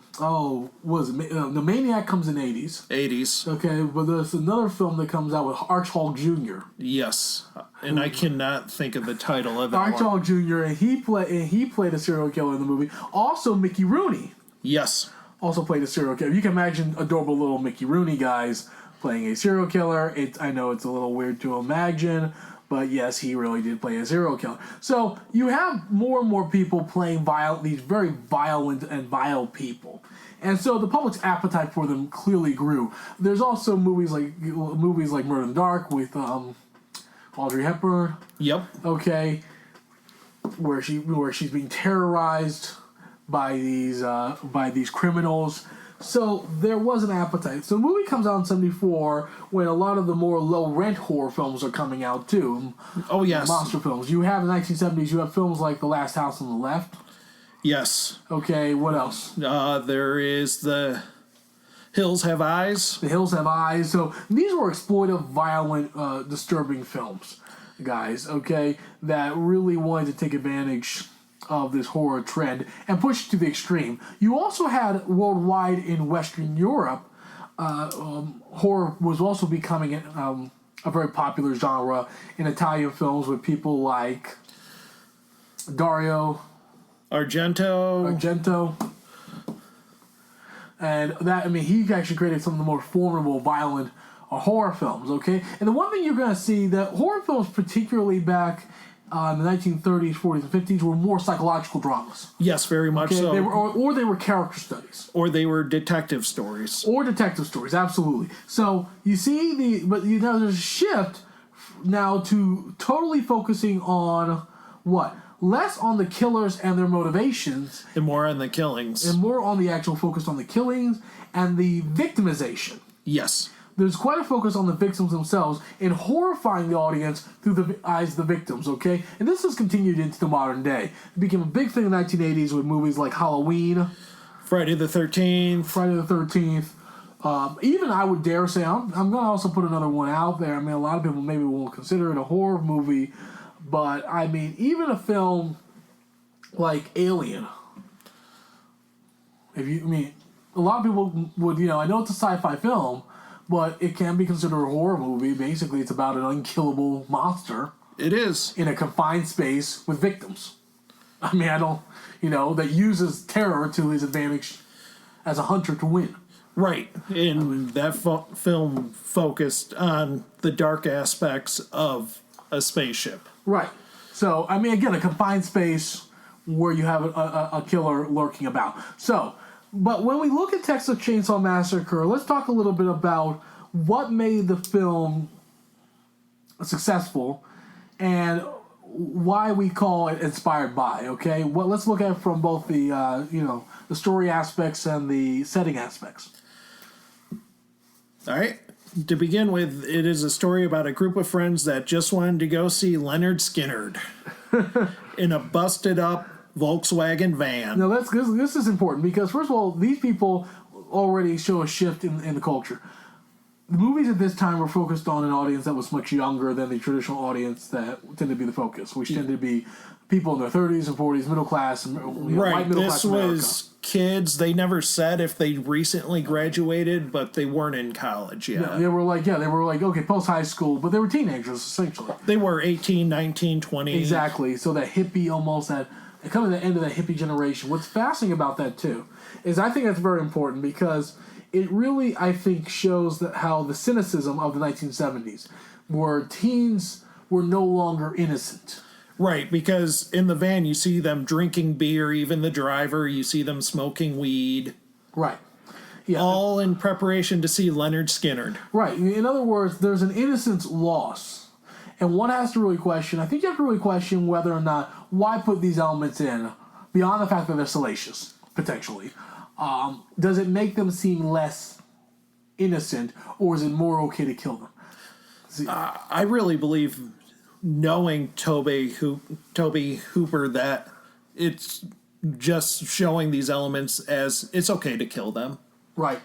Maniac comes in 80s. 80s. Okay, but there's another film that comes out with Archibald Jr. Yes, and I cannot think of the title of it. Archibald Jr. and he played a serial killer in the movie. Also, Mickey Rooney. Yes. Also played a serial killer. You can imagine adorable little Mickey Rooney guys playing a serial killer. I know it's a little weird to imagine, but yes, he really did play a serial killer. So you have more and more people playing these very violent and vile people. And so the public's appetite for them clearly grew. There's also movies like Murder in the Dark with Audrey Hepburn. Yep. Okay, where she's being terrorized by these criminals. So there was an appetite. So the movie comes out in 74 when a lot of the more low-rent horror films are coming out too. Oh, yes. Monster films. You have in the 1970s, you have films like The Last House on the Left. Yes. Okay, what else? There is The Hills Have Eyes. The Hills Have Eyes. So these were exploitive, violent, disturbing films, guys, okay, that really wanted to take advantage of this horror trend and push it to the extreme. You also had worldwide in Western Europe, horror was also becoming a very popular genre in Italian films with people like Dario Argento. And that, I mean, he actually created some of the more formidable, violent horror films, okay? And the one thing you're going to see, that horror films, particularly back in the 1930s, 40s, and 50s, were more psychological dramas. Yes, very much so. They were character studies. Or they were detective stories. Absolutely. So you see there's a shift now to totally focusing on what? Less on the killers and their motivations. And more on the killings. And more on the actual focus on the killings and the victimization. Yes. There's quite a focus on the victims themselves and horrifying the audience through the eyes of the victims, okay? And this has continued into the modern day. It became a big thing in the 1980s with movies like Halloween. Friday the 13th. Even I would dare say, I'm going to also put another one out there. I mean, a lot of people maybe won't consider it a horror movie, but I mean, even a film like Alien. A lot of people would, I know it's a sci-fi film, but it can be considered a horror movie. Basically, it's about an unkillable monster. It is. In a confined space with victims. I mean, that uses terror to his advantage as a hunter to win. Right. And that film focused on the dark aspects of a spaceship. Right. So, I mean, again, a confined space where you have a killer lurking about. So, but when we look at Texas Chainsaw Massacre, let's talk a little bit about what made the film successful and why we call it inspired by, okay? Let's look at it from both the, the story aspects and the setting aspects. All right. To begin with, it is a story about a group of friends that just wanted to go see Leonard Skinnard in a busted-up Volkswagen van. Now, this is important because, first of all, these people already show a shift in the culture. the movies at this time were focused on an audience that was much younger than the traditional audience that tended to be the focus, which tended to be people in their 30s and 40s, middle class, and white middle class America. This was kids. They never said if they recently graduated, but they weren't in college yet. Yeah, they were like, okay, post high school, but they were teenagers essentially. They were 18, 19, 20. Exactly. So that hippie, almost that coming to the end of that hippie generation. What's fascinating about that too is I think that's very important because it really, I think, shows that how the cynicism of the 1970s, where teens were no longer innocent. Right, because in the van you see them drinking beer, even the driver, you see them smoking weed. Right. Yeah. All in preparation to see Leonard Skinner. Right. In other words, there's an innocence loss. And one has to really question, I think you have to really question whether or not, why put these elements in, beyond the fact that they're salacious, potentially. Does it make them seem less innocent, or is it more okay to kill them? I really believe, knowing Toby Hooper, that it's just showing these elements as it's okay to kill them. Right.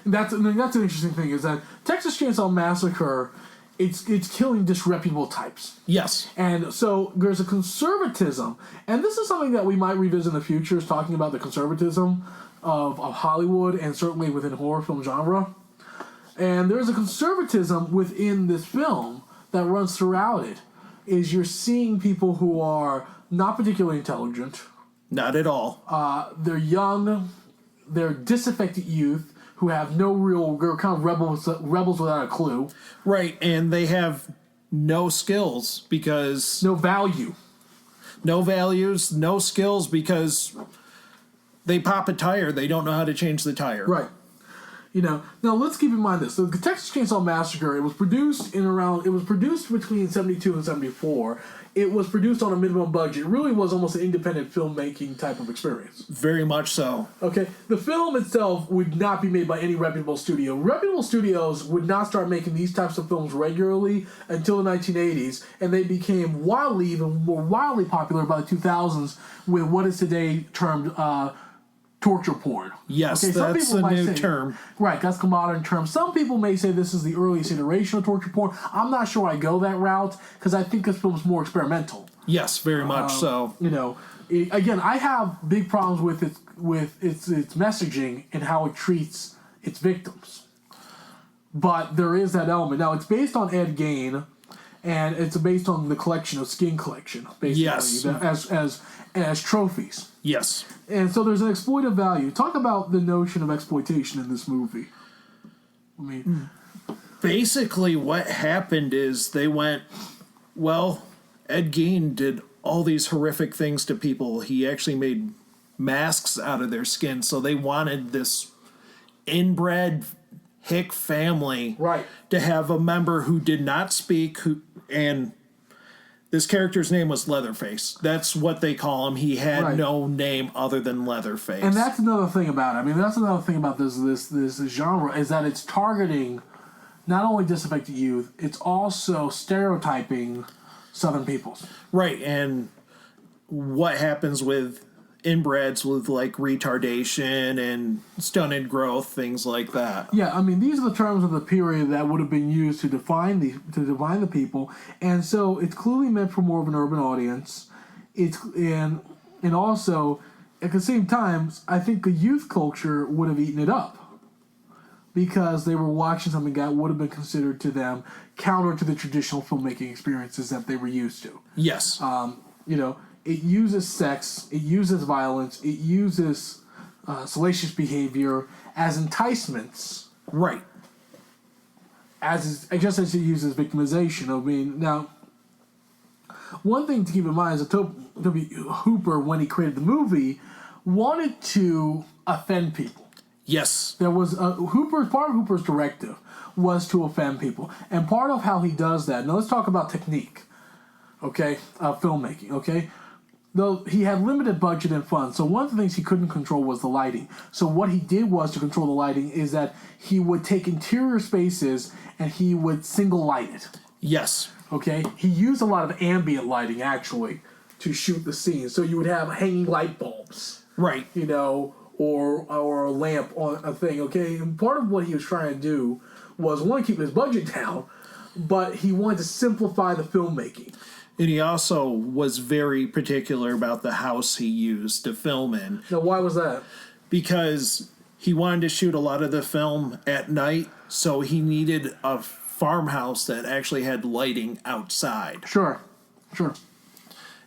And that's an interesting thing, is that Texas Chainsaw Massacre, it's killing disreputable types. Yes. And so there's a conservatism, and this is something that we might revisit in the future, is talking about the conservatism of Hollywood and certainly within horror film genre. And there's a conservatism within this film that runs throughout it, is you're seeing people who are not particularly intelligent. Not at all. They're young, they're disaffected youth who have no real, they're kind of rebels without a clue. Right, and they have no skills because... No value. No values, no skills because they pop a tire, they don't know how to change the tire. Right. Now let's keep in mind this. The Texas Chainsaw Massacre, it was produced between 72 and 74. It was produced on a minimum budget. It really was almost an independent filmmaking type of experience. Very much so. Okay, the film itself would not be made by any reputable studio. Reputable studios would not start making these types of films regularly until the 1980s, and they became even more wildly popular by the 2000s with what is today termed torture porn. Yes, okay, that's a new term. Right, that's a modern term. Some people may say this is the earliest iteration of torture porn. I'm not sure I go that route because I think this film is more experimental. Yes, very much so. Again, I have big problems with its messaging and how it treats its victims. But there is that element. Now, it's based on Ed Gein, and it's based on the collection of Skin Collection, basically, yes, as trophies. Yes. And so there's an exploitive value. Talk about the notion of exploitation in this movie. I mean, basically what happened is they went, well, Ed Gein did all these horrific things to people. He actually made masks out of their skin, so they wanted this inbred hick family to have a member who did not speak, and this character's name was Leatherface. That's what they call him. He had no name other than Leatherface. And that's another thing about it. I mean, that's another thing about this genre, is that it's targeting not only disaffected youth, it's also stereotyping Southern peoples. Right, and what happens with inbreds with like retardation and stunted growth, things like that. Yeah, I mean, these are the terms of the period that would have been used to define the people, and so it's clearly meant for more of an urban audience. And also at the same time, I think the youth culture would have eaten it up because they were watching something that would have been considered to them counter to the traditional filmmaking experiences that they were used to. Yes. It uses sex, it uses violence, it uses salacious behavior as enticements. Right. Just as it uses victimization. I mean, now, one thing to keep in mind is that Toby Hooper, when he created the movie, wanted to offend people. Yes. There was part of Hooper's directive was to offend people. And part of how he does that, now let's talk about technique, okay, filmmaking, okay? Though he had limited budget and funds, so one of the things he couldn't control was the lighting. So what he did was to control the lighting is that he would take interior spaces and he would single light it. Yes. Okay? He used a lot of ambient lighting, actually, to shoot the scene. So you would have hanging light bulbs. Right. Or a lamp on a thing, okay? And part of what he was trying to do was, one, keeping his budget down, but he wanted to simplify the filmmaking. And he also was very particular about the house he used to film in. Now, why was that? Because he wanted to shoot a lot of the film at night, so he needed a farmhouse that actually had lighting outside. Sure.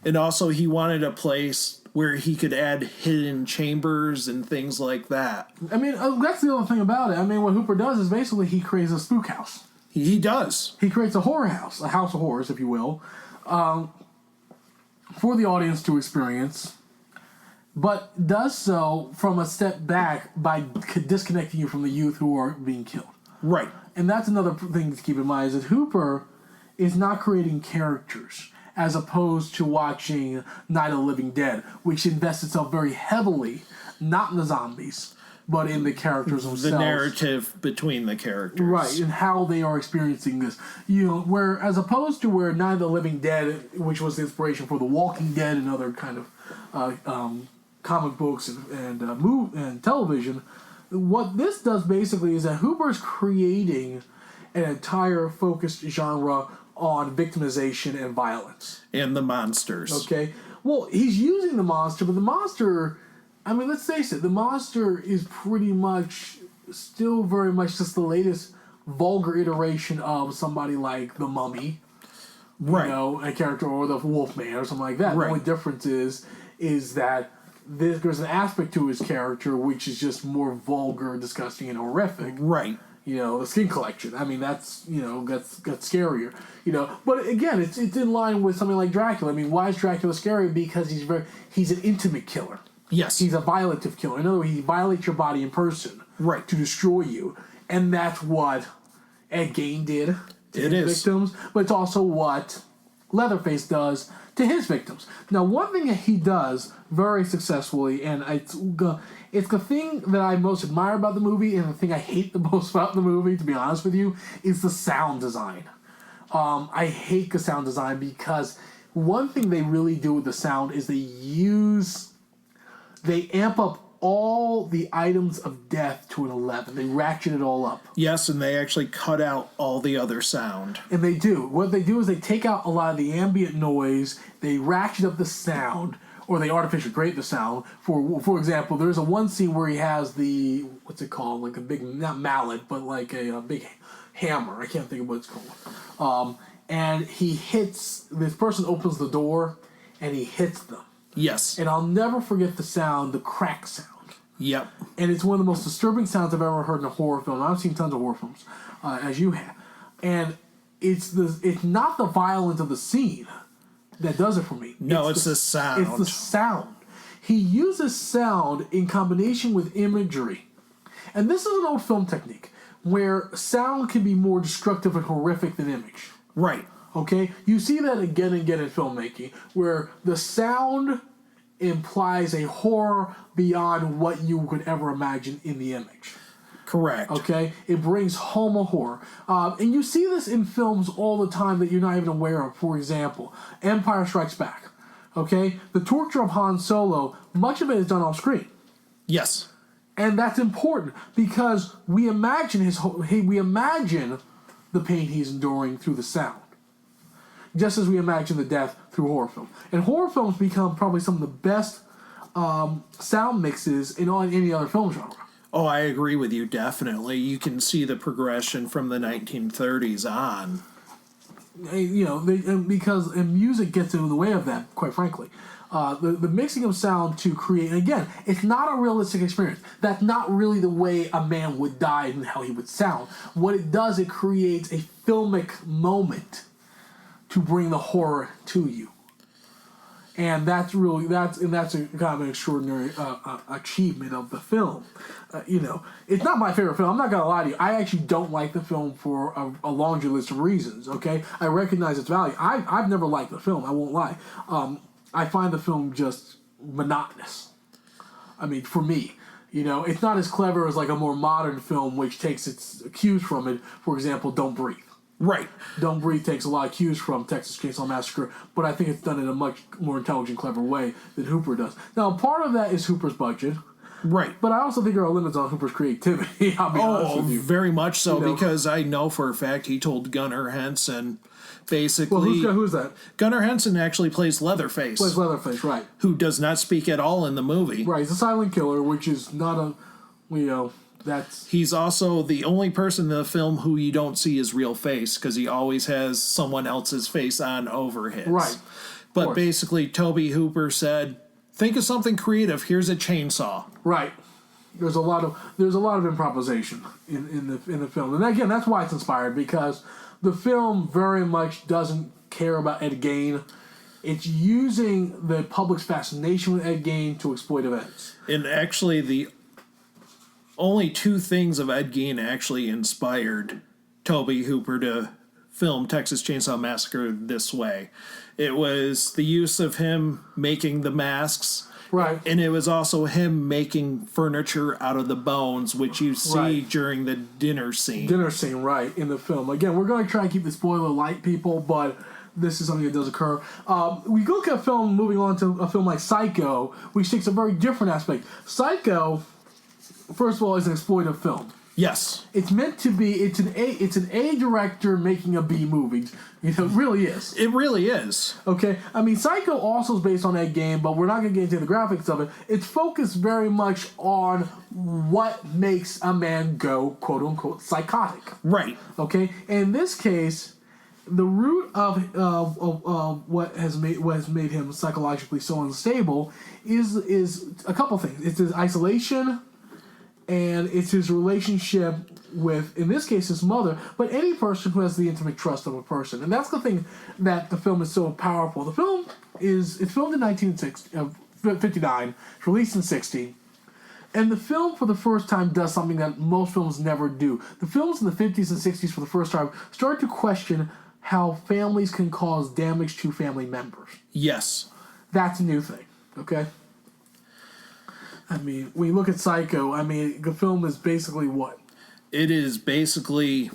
And also he wanted a place where he could add hidden chambers and things like that. I mean, that's the other thing about it. I mean, what Hooper does is basically he creates a spook house. He does. He creates a horror house, a house of horrors, if you will, for the audience to experience, but does so from a step back by disconnecting you from the youth who are being killed. Right. And that's another thing to keep in mind, is that Hooper is not creating characters as opposed to watching Night of the Living Dead, which invests itself very heavily, not in the zombies, but in the characters themselves. The narrative between the characters. Right, and how they are experiencing this. Where as opposed to where Night of the Living Dead, which was the inspiration for The Walking Dead and other kind of comic books and television, what this does basically is that Hooper's creating an entire focused genre on victimization and violence. And the monsters. Okay? Well, he's using the monster, but the monster, I mean, let's face it, the monster is pretty much still very much just the latest vulgar iteration of somebody like the Mummy. Right. A character, or the Wolfman or something like that. Right. The only difference is that there's an aspect to his character which is just more vulgar, disgusting, and horrific. Right. The Skin Collection. I mean, that's scarier. But again, it's in line with something like Dracula. I mean, why is Dracula scary? Because he's an intimate killer. Yes. He's a violative killer. In other words, he violates your body in person. Right. To destroy you. And that's what Ed Gein did to his victims. But it's also what Leatherface does to his victims. Now, one thing that he does very successfully, and it's the thing that I most admire about the movie, and the thing I hate the most about the movie, to be honest with you, is the sound design. I hate the sound design because one thing they really do with the sound is they amp up all the items of death to an 11. They ratchet it all up. Yes, and they actually cut out all the other sound. And they do. What they do is they take out a lot of the ambient noise, they ratchet up the sound, or they artificially create the sound. For example, there's one scene where he has the, what's it called, like a big, not mallet, but like a big hammer. I can't think of what it's called. And he hits, this person opens the door, and he hits them. Yes. And I'll never forget the sound, the crack sound. Yep. And it's one of the most disturbing sounds I've ever heard in a horror film. I've seen tons of horror films, as you have. And it's not the violence of the scene that does it for me. No, it's the sound. It's the sound. He uses sound in combination with imagery. And this is an old film technique where sound can be more destructive and horrific than image. Right. Okay? You see that again and again in filmmaking, where the sound implies a horror beyond what you could ever imagine in the image. Correct. Okay? It brings home a horror. And you see this in films all the time that you're not even aware of. For example, Empire Strikes Back. Okay? The torture of Han Solo, much of it is done off screen. Yes. And that's important because we imagine the pain he's enduring through the sound. Just as we imagine the death through horror film. And horror films become probably some of the best sound mixes in any other film genre. Oh, I agree with you, definitely. You can see the progression from the 1930s on. Because music gets in the way of that, quite frankly. The mixing of sound to create, and again, it's not a realistic experience. That's not really the way a man would die and how he would sound. What it does, it creates a filmic moment to bring the horror to you. And that's a kind of an extraordinary achievement of the film. It's not my favorite film. I'm not going to lie to you. I actually don't like the film for a laundry list of reasons, okay? I recognize its value. I've never liked the film, I won't lie. I find the film just monotonous. I mean, for me. It's not as clever as like a more modern film which takes its cues from it. For example, Don't Breathe. Right. Don't Breathe takes a lot of cues from Texas Chainsaw Massacre, but I think it's done in a much more intelligent, clever way than Hooper does. Now, part of that is Hooper's budget. Right. But I also think there are limits on Hooper's creativity. I'll be honest with you. Very much so, You know. because I know for a fact he told Gunnar Henson, basically... Well, who's that? Gunnar Henson actually plays Leatherface. Plays Leatherface, right. Who does not speak at all in the movie. Right, he's a silent killer, which is not a... You know, that's... He's also the only person in the film who you don't see his real face, because he always has someone else's face on over his. Right. But basically, Tobe Hooper said, think of something creative. Here's a chainsaw. Right. There's a lot of improvisation in the film, and again, that's why it's inspired, because the film very much doesn't care about Ed Gein. It's using the public's fascination with Ed Gein to exploit events. And actually, the only two things of Ed Gein actually inspired Tobe Hooper to film Texas Chainsaw Massacre this way. It was the use of him making the masks. Right. And it was also him making furniture out of the bones, which you see during the dinner scene. Dinner scene, right, in the film. Again, we're going to try and keep the spoiler light, people, but this is something that does occur. We look at a film, moving on to a film like Psycho, which takes a very different aspect. Psycho, first of all, is an exploitive film. Yes. It's meant to be, it's an A director making a B movie. You know, it really is. It really is. Okay? I mean, Psycho also is based on Ed Gein, but we're not going to get into the graphics of it. It's focused very much on what makes a man go, quote-unquote, psychotic. Right. Okay? In this case, the root of what has made him psychologically so unstable is a couple things. It's his isolation, and it's his relationship with, in this case, his mother, but any person who has the intimate trust of a person. And that's the thing that the film is so powerful. The film it's filmed in 1959, it's released in 60, and the film for the first time does something that most films never do. The films in the 50s and 60s for the first time started to question how families can cause damage to family members. Yes. That's a new thing, okay? I mean, when you look at Psycho, I mean, the film is basically what? It is basically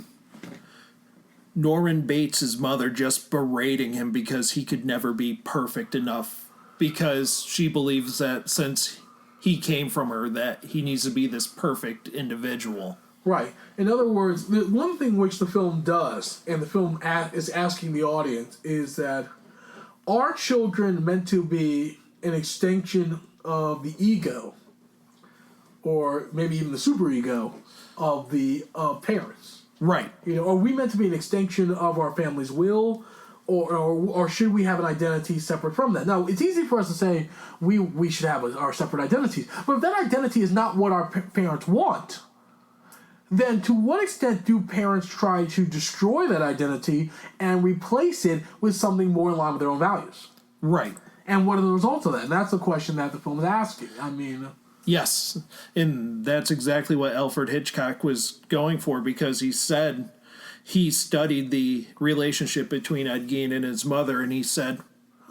Norman Bates' mother just berating him because he could never be perfect enough, because she believes that since he came from her that he needs to be this perfect individual. Right. In other words, the one thing which the film does, and the film is asking the audience, is that are children meant to be an extension of the ego, or maybe even the superego of the parents? Right. You know, are we meant to be an extension of our family's will, or should we have an identity separate from that? Now, it's easy for us to say we should have our separate identities, but if that identity is not what our parents want, then to what extent do parents try to destroy that identity and replace it with something more in line with their own values? Right. And what are the results of that? And that's the question that the film is asking. I mean... Yes, and that's exactly what Alfred Hitchcock was going for, because he said he studied the relationship between Ed Gein and his mother, and he said,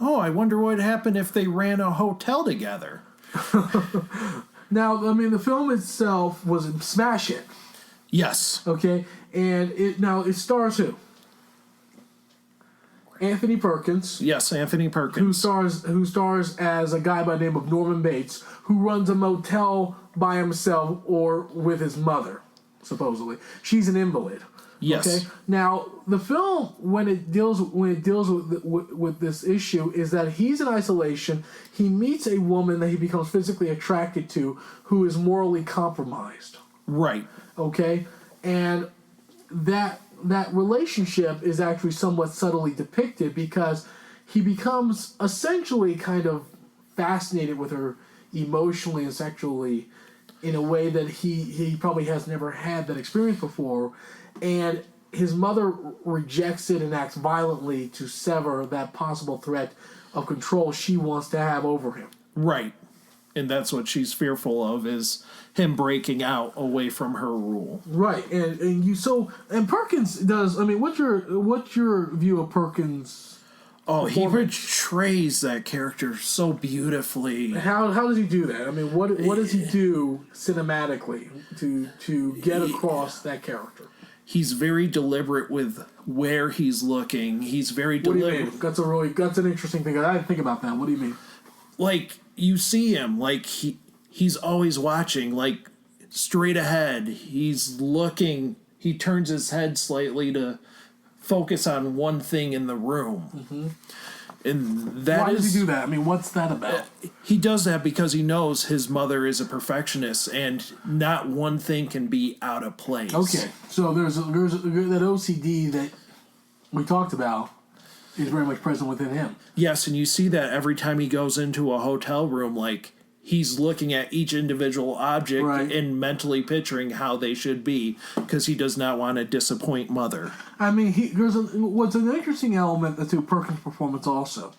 oh, I wonder what would happen if they ran a hotel together. Now, I mean, the film itself was a smash hit. Yes. Okay, and it stars who? Anthony Perkins. Yes, Anthony Perkins. Who stars as a guy by the name of Norman Bates, who runs a motel by himself or with his mother, supposedly. She's an invalid. Yes. Okay. Now, the film, when it deals with this issue, is that he's in isolation. He meets a woman that he becomes physically attracted to, who is morally compromised. Right. Okay, and that relationship is actually somewhat subtly depicted, because he becomes essentially kind of fascinated with her emotionally and sexually in a way that he probably has never had that experience before, and his mother rejects it and acts violently to sever that possible threat of control she wants to have over him. Right. And that's what she's fearful of, is him breaking out away from her rule. Right, and Perkins does. I mean, what's your view of Perkins? Oh, he portrays that character so beautifully. How does he do that? I mean, what does he do cinematically to get across that character? He's very deliberate with where he's looking. He's very deliberate. What do you mean? That's an interesting thing. I didn't think about that. What do you mean? Like, you see him, like, he's always watching, like, straight ahead. He's looking. He turns his head slightly to focus on one thing in the room. Mm-hmm. And that Why does he do that? I mean, what's that about? He does that because he knows his mother is a perfectionist, and not one thing can be out of place. Okay, so there's that OCD that we talked about is very much present within him. Yes, and you see that every time he goes into a hotel room, like, he's looking at each individual object and mentally picturing how they should be because he does not want to disappoint mother. I mean, what's an interesting element to Perkins' performance also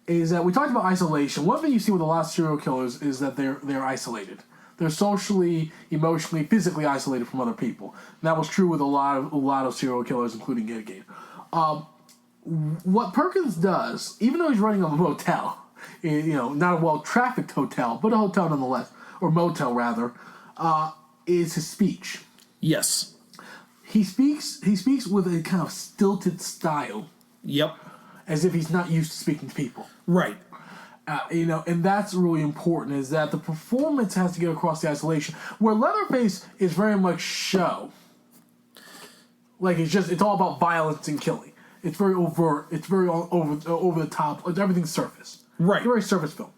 is that we talked about isolation. One thing you see with a lot of serial killers is that they're isolated. They're socially, emotionally, physically isolated from other people. And that was true with a lot of serial killers, including Gate. What Perkins does, even though he's running a motel, not a well-trafficked hotel, but a hotel nonetheless, or motel rather, is his speech. Yes. He speaks with a kind of stilted style. Yep. As if he's not used to speaking to people. Right. And that's really important, is that the performance has to get across the isolation. Where Leatherface is very much show. Like, it's all about violence and killing. It's very overt. It's very over the top. Everything's surface. Right. It's a very surface film.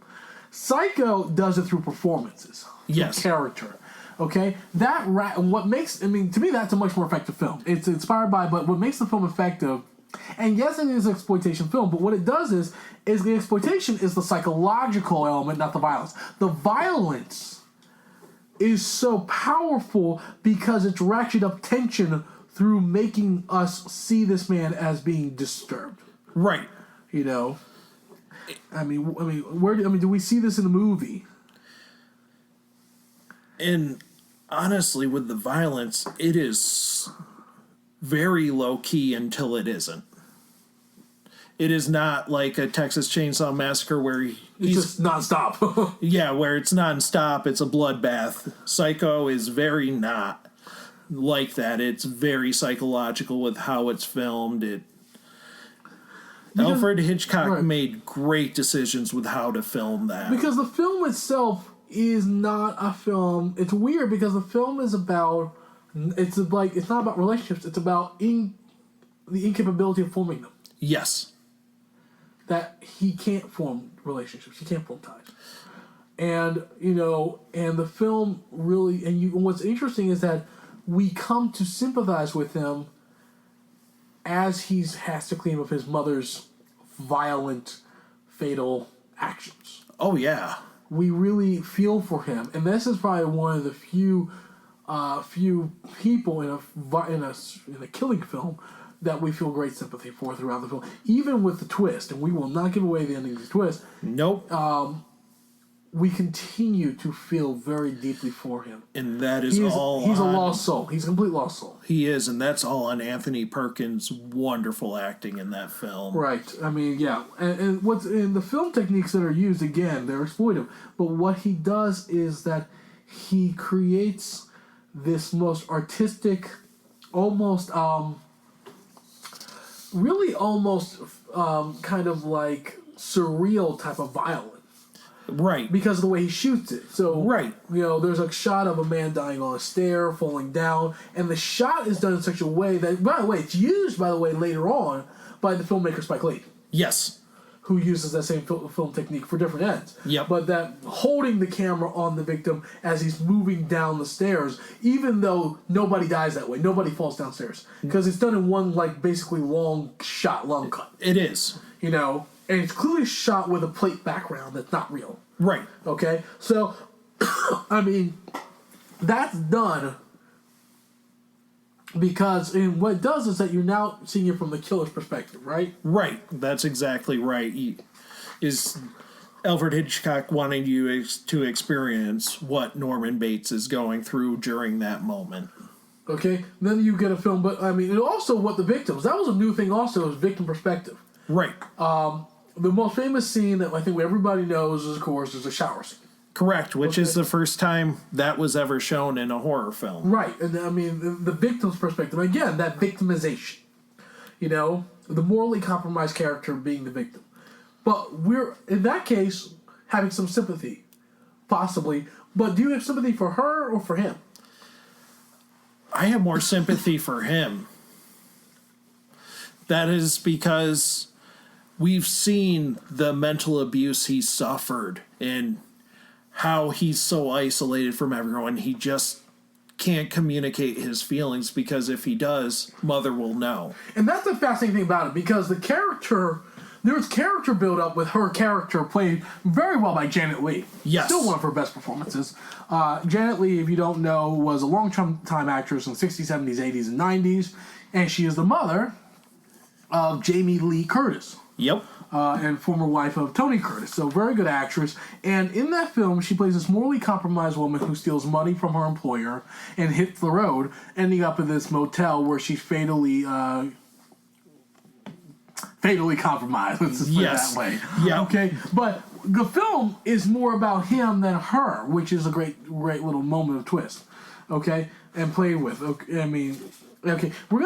Psycho does it through performances. Yes. Through character. Okay? What makes, to me, that's a much more effective film. It's inspired by, but what makes the film effective, and yes, it is an exploitation film, but what it does is the exploitation is the psychological element, not the violence. The violence is so powerful because it's ratcheted up tension through making us see this man as being disturbed. Right. Do we see this in the movie? And honestly, with the violence, it is very low key until it isn't. It is not like a Texas Chainsaw Massacre where he's just nonstop. Yeah, where it's nonstop. It's a bloodbath. Psycho is very not like that. It's very psychological with how it's filmed. Alfred Hitchcock made great decisions with how to film that. Because the film itself is not a film. It's weird because the film is about. It's not about relationships. It's about the incapability of forming them. Yes. That he can't form relationships. He can't form ties. And and the film really. And what's interesting is that we come to sympathize with him as he has to clean up his mother's violent, fatal actions. Oh, yeah. We really feel for him. And this is probably one of the few people in a killing film that we feel great sympathy for throughout the film. Even with the twist, and we will not give away the ending of the twist. Nope. We continue to feel very deeply for him. And that is He's a lost soul. He's a complete lost soul. He is, and that's all on Anthony Perkins' wonderful acting in that film. Right. Yeah. And what's in the film techniques that are used, again, they're exploitive. But what he does is that he creates this most artistic, almost kind of like surreal type of violence. Right. Because of the way he shoots it. So, right. There's a shot of a man dying on a stair, falling down, and the shot is done in such a way that, by the way, it's used, later on by the filmmaker Spike Lee. Yes. Who uses that same film technique for different ends. Yep. But that holding the camera on the victim as he's moving down the stairs, even though nobody dies that way, nobody falls downstairs. Because it's done in one, basically long cut. It is. And it's clearly shot with a plate background that's not real. Right. Okay? So, that's done because what it does is that you're now seeing it from the killer's perspective, right? Right. That's exactly right. Is Alfred Hitchcock wanting you to experience what Norman Bates is going through during that moment. Okay? Then you get a film, but, and also what the victims, that was a new thing also, is victim perspective. Right. The most famous scene that I think everybody knows is, of course, is a shower scene. Correct, which is the first time that was ever shown in a horror film. Right, and the victim's perspective, again, that victimization. The morally compromised character being the victim. But we're, in that case, having some sympathy possibly. But do you have sympathy for her or for him? I have more sympathy for him. That is because we've seen the mental abuse he suffered and how he's so isolated from everyone. He just can't communicate his feelings because if he does, Mother will know. And that's the fascinating thing about it, because there's character build up with her character played very well by Janet Leigh. Yes. Still one of her best performances. Janet Leigh, if you don't know, was a long-time actress in the 60s, 70s, 80s, and 90s. And she is the mother of Jamie Lee Curtis. Yep. And former wife of Tony Curtis. So very good actress. And in that film, she plays this morally compromised woman who steals money from her employer and hits the road, ending up in this motel where she's fatally compromised. Let's just put it that way. Yeah. Okay. But the film is more about him than her, which is a great little moment of twist. Okay, and played with. Okay, I mean, okay, we're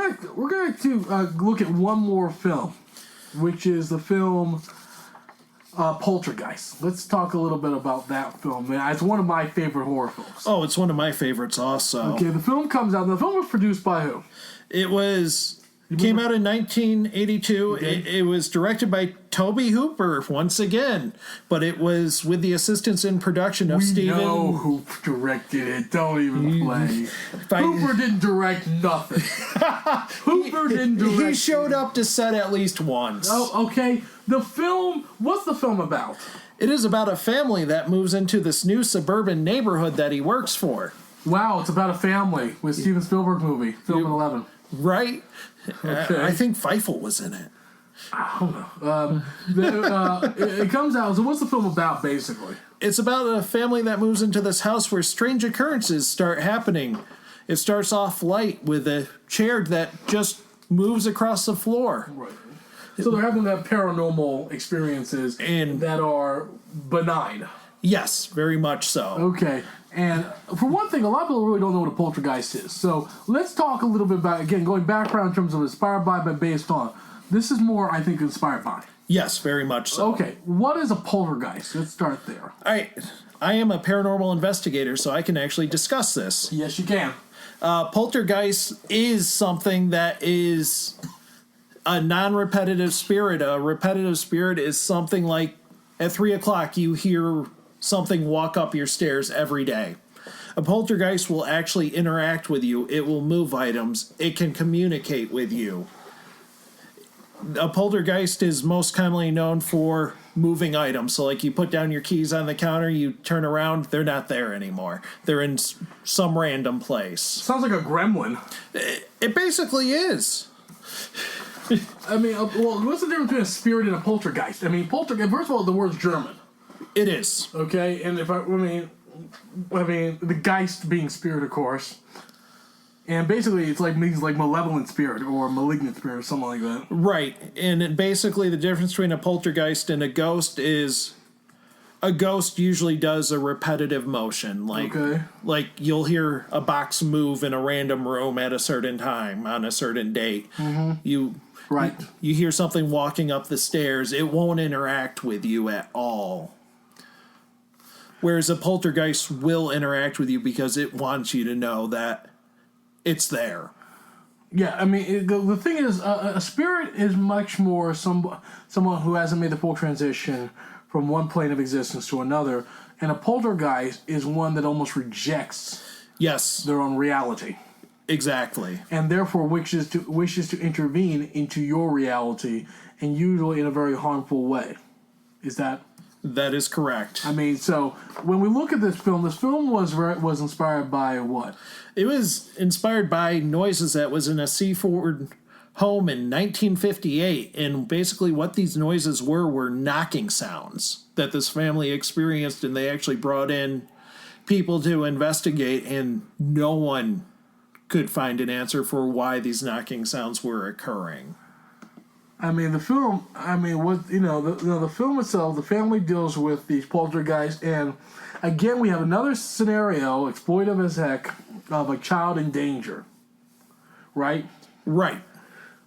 going to look at one more film, which is the film Poltergeist. Let's talk a little bit about that film. It's one of my favorite horror films. Oh, it's one of my favorites also. Okay, the film comes out. The film was produced by who? Came out in 1982. Okay. It was directed by Toby Hooper once again, but it was with the assistance in production of Steven. We know who directed it. Don't even play. Hooper didn't direct nothing. Hooper didn't direct. He showed up to set at least once. Oh, okay. The film. What's the film about? It is about a family that moves into this new suburban neighborhood that he works for. Wow, it's about a family with Steven Spielberg movie, film in 11. Right? Okay. I think Feifel was in it. I don't know. It comes out. So what's the film about, basically? It's about a family that moves into this house where strange occurrences start happening. It starts off light with a chair that just moves across the floor. Right. So they're having that paranormal experiences that are benign. Yes, very much so. Okay. And for one thing, a lot of people really don't know what a poltergeist is. So let's talk a little bit about, again, going background in terms of inspired by, but based on. This is more, I think, inspired by. Yes, very much so. Okay. What is a poltergeist? Let's start there. I am a paranormal investigator, so I can actually discuss this. Yes, you can. Poltergeist is something that is a non-repetitive spirit. A repetitive spirit is something like at 3 o'clock you hear something walk up your stairs every day. A poltergeist will actually interact with you. It will move items. It can communicate with you. A poltergeist is most commonly known for moving items. So like you put down your keys on the counter, you turn around, they're not there anymore. They're in some random place. Sounds like a gremlin. It basically is. I mean, well, what's the difference between a spirit and a poltergeist? I mean, poltergeist, first of all, the word's German. It is. Okay, and I mean, the Geist being spirit, of course. And basically, it's like means like malevolent spirit or malignant spirit or something like that. Right, and basically the difference between a poltergeist and a ghost is a ghost usually does a repetitive motion. Like you'll hear a box move in a random room at a certain time on a certain date. Mm-hmm. You hear something walking up the stairs. It won't interact with you at all. Whereas a poltergeist will interact with you because it wants you to know that it's there. Yeah, I mean, the thing is, a spirit is much more someone who hasn't made the full transition from one plane of existence to another, and a poltergeist is one that almost rejects their own reality. Exactly. And therefore wishes to intervene into your reality, and usually in a very harmful way. Is that... That is correct. I mean, so when we look at this film was inspired by what? It was inspired by noises that was in a Seaford home in 1958, and basically what these noises were knocking sounds that this family experienced, and they actually brought in people to investigate, and no one could find an answer for why these knocking sounds were occurring. I mean, the film. I mean, the film itself. The family deals with these poltergeists, and again, we have another scenario, exploitive as heck, of a child in danger. Right. Right.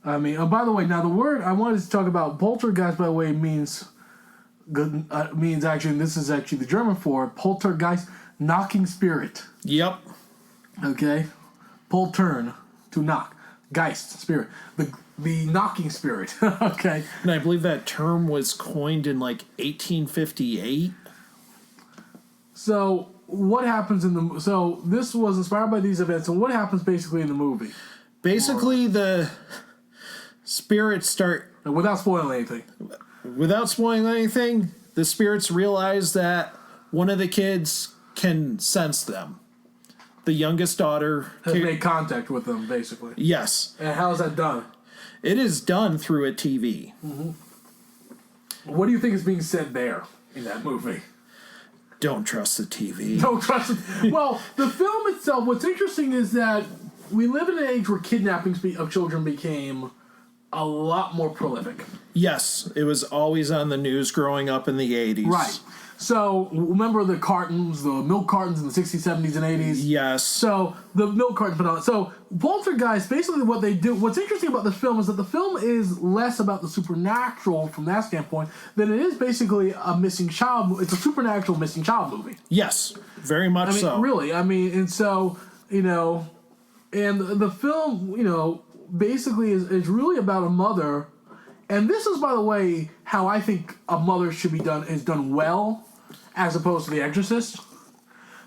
I mean, by the way, now the word I wanted to talk about poltergeist, by the way, means good means actually, and this is actually the German for Poltergeist, knocking spirit. Yep. Okay, Poltern, to knock, Geist, spirit, the knocking spirit. Okay, And I believe that term was coined in like 1858. so what happens in the so this was inspired by these events, and what happens basically in the movie? Basically, the spirits start. Without spoiling anything. Without spoiling anything, the spirits realize that one of the kids can sense them. The youngest daughter Has made contact with them, basically. Yes. And how is that done? It is done through a TV. Mm-hmm. What do you think is being said there in that movie? Don't trust the TV. Don't trust it. Well, the film itself, what's interesting is that we live in an age where kidnappings of children became a lot more prolific. Yes, it was always on the news growing up in the 80s. Right. So, remember the cartons, the milk cartons in the 60s, 70s, and 80s? Yes. So, the milk carton phenomenon. So, Poltergeist, basically what they do, what's interesting about this film is that the film is less about the supernatural from that standpoint than it is basically a missing child. It's a supernatural missing child movie. Yes, very much so. Really. And so, and the film, basically is really about a mother. And this is, by the way, how I think a mother should be done, is done well, as opposed to The Exorcist.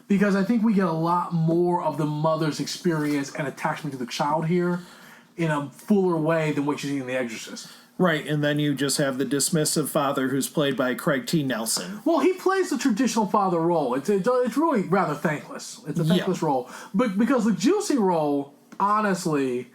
Because I think we get a lot more of the mother's experience and attachment to the child here in a fuller way than what you see in The Exorcist. Right, and then you just have the dismissive father who's played by Craig T. Nelson. Well, he plays the traditional father role. It's really rather thankless. It's a thankless role. But because the juicy role, honestly,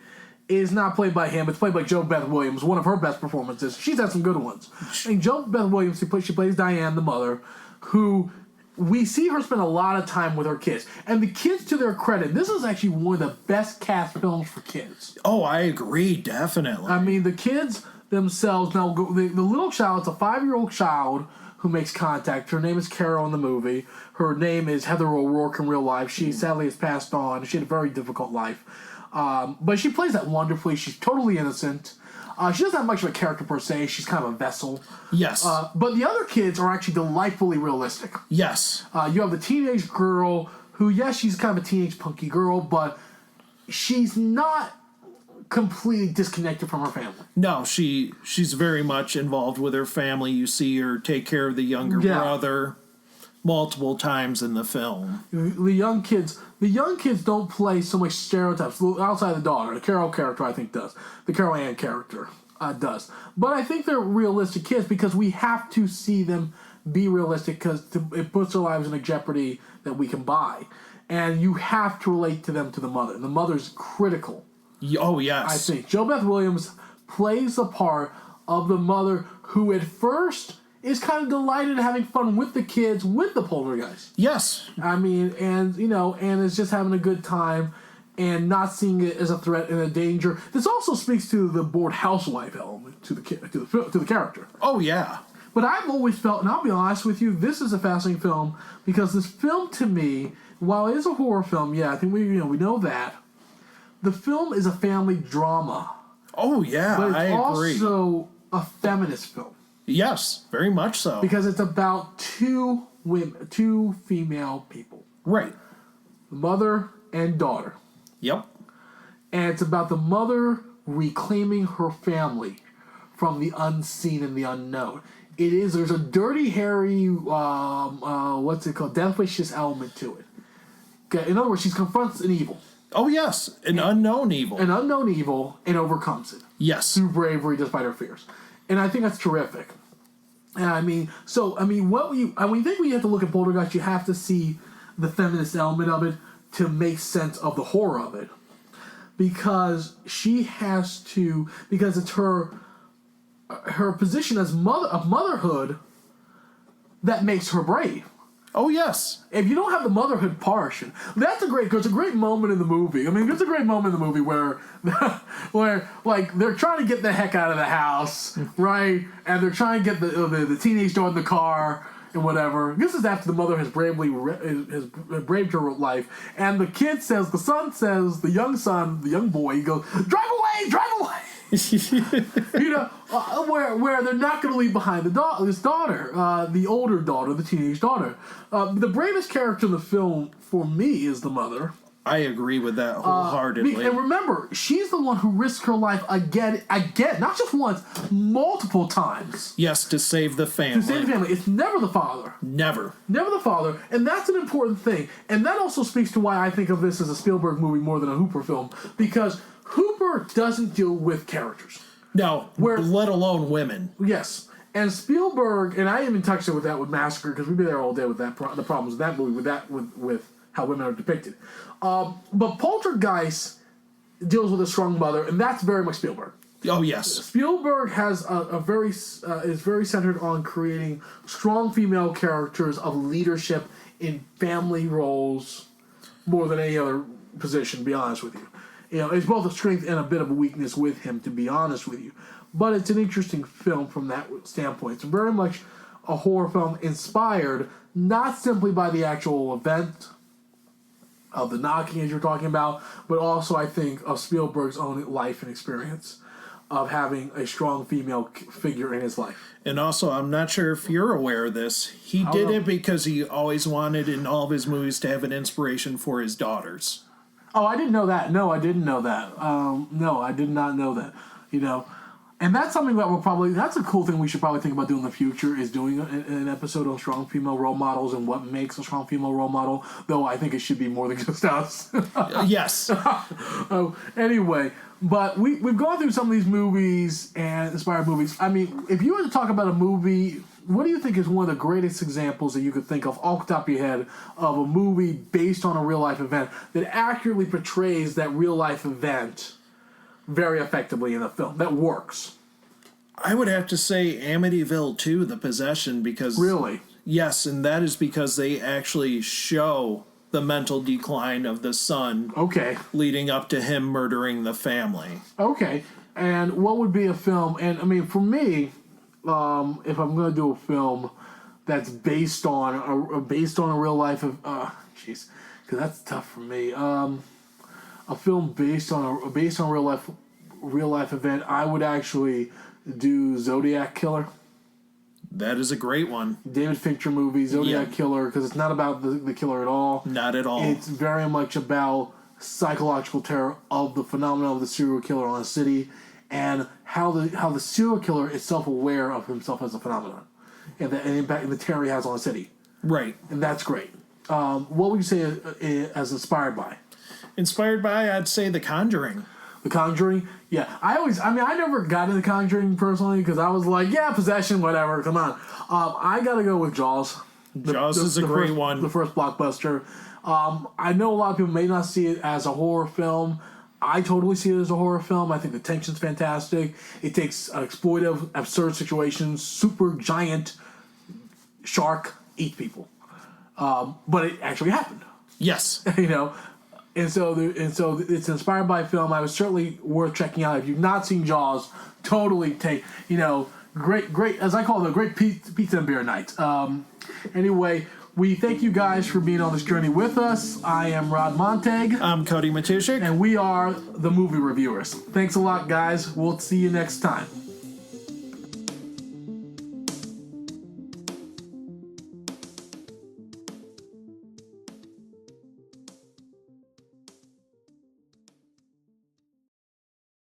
is not played by him. It's played by Jo Beth Williams, one of her best performances. She's had some good ones. And Jo Beth Williams, she plays Diane, the mother, who we see her spend a lot of time with her kids. And the kids, to their credit, this is actually one of the best cast films for kids. Oh, I agree, definitely. I mean, the kids themselves, now the little child, it's a 5-year-old child who makes contact. Her name is Carol in the movie. Her name is Heather O'Rourke in real life. She sadly has passed on. She had a very difficult life. But she plays that wonderfully. She's totally innocent. She doesn't have much of a character per se. She's kind of a vessel. Yes. But the other kids are actually delightfully realistic. Yes. You have the teenage girl who, yes, she's kind of a teenage punky girl, but she's not completely disconnected from her family. No, she's very much involved with her family. You see her take care of the younger brother multiple times in the film. The young kids don't play so much stereotypes outside the daughter. The Carol character, I think, does. The Carol Ann character does. But I think they're realistic kids because we have to see them be realistic because it puts their lives in a jeopardy that we can buy. And you have to relate to them, to the mother. The mother's critical. Oh, yes. I think Jo Beth Williams plays the part of the mother who at first is kind of delighted having fun with the kids, with the poltergeist. Yes. And is just having a good time and not seeing it as a threat and a danger. This also speaks to the bored housewife element to the character. Oh, yeah. But I've always felt, and I'll be honest with you, this is a fascinating film because this film, to me, while it is a horror film, I think we know that. The film is a family drama. Oh, yeah, but I agree. It's also a feminist film. Yes, very much so. Because it's about two female people. Right. Mother and daughter. Yep. And it's about the mother reclaiming her family from the unseen and the unknown. There's a dirty, hairy, death-vicious element to it. Okay, in other words, she confronts an evil. Oh, yes, an unknown evil. An unknown evil and overcomes it. Yes. Through bravery despite her fears. And I think that's terrific. And when you think we have to look at Poltergeist, you have to see the feminist element of it to make sense of the horror of it. Because it's her position as motherhood that makes her brave. Oh, yes. If you don't have the motherhood portion, there's a great moment in the movie. There's a great moment in the movie where they're trying to get the heck out of the house, right? And they're trying to get the teenage daughter in the car and whatever. This is after the mother has braved her life. And the young boy, he goes, drive away! Where they're not going to leave behind his daughter, the older daughter, the teenage daughter. The bravest character in the film for me is the mother. I agree with that wholeheartedly. And remember, she's the one who risked her life again, not just once, multiple times. Yes, to save the family. To save the family. It's never the father. Never the father, and that's an important thing. And that also speaks to why I think of this as a Spielberg movie more than a Hooper film, because Hooper doesn't deal with characters. No, let alone women. Yes. And Spielberg, and I even touched it with that with Massacre, because we'd be there all day with that the problems with that movie, with how women are depicted. But Poltergeist deals with a strong mother, and that's very much Spielberg. Oh yes, Spielberg has is very centered on creating strong female characters of leadership in family roles more than any other position. To be honest with you, it's both a strength and a bit of a weakness with him. To be honest with you, but it's an interesting film from that standpoint. It's very much a horror film inspired not simply by the actual event of the knocking, as you're talking about, but also, I think, of Spielberg's own life and experience of having a strong female figure in his life. And also, I'm not sure if you're aware of this, he did it because he always wanted in all of his movies to have an inspiration for his daughters. Oh, I didn't know that. No, I didn't know that. No, I did not know that. And that's something that that's a cool thing we should probably think about doing in the future, is doing an episode on strong female role models and what makes a strong female role model, though I think it should be more than just us. Yes. Anyway, but we've gone through some of these movies and inspired movies. I mean, if you were to talk about a movie, what do you think is one of the greatest examples that you could think of off the top of your head of a movie based on a real-life event that accurately portrays that real-life event very effectively in a film that works? I would have to say Amityville 2, The Possession, because... Really? Yes, and that is because they actually show the mental decline of the son. Okay. Leading up to him murdering the family. Okay. And what would be a film... And, I mean, for me, if I'm going to do a film that's based on a real life... Jeez. Because that's tough for me. A film based on real life event, I would actually do Zodiac Killer. That is a great one. David Fincher movie, Zodiac Killer, because it's not about the killer at all. Not at all. It's very much about psychological terror of the phenomenon of the serial killer on a city, and how the serial killer is self-aware of himself as a phenomenon, and the impact and the terror he has on a city. Right. And that's great. What would you say as inspired by? Inspired by, I'd say The Conjuring. The Conjuring? Yeah. I never got into The Conjuring personally because I was like, yeah, possession, whatever, come on. I gotta go with Jaws. Jaws is a great one. The first blockbuster. I know a lot of people may not see it as a horror film. I totally see it as a horror film. I think the tension's fantastic. It takes exploitive, absurd situations, super giant shark eat people. But it actually happened. Yes. And so it's inspired by film. I was certainly worth checking out. If you've not seen Jaws, totally take, great, as I call it, a great pizza and beer night. Anyway, we thank you guys for being on this journey with us. I am Rod Montag. I'm Cody Matushik. And we are the Movie Reviewers. Thanks a lot, guys. We'll see you next time.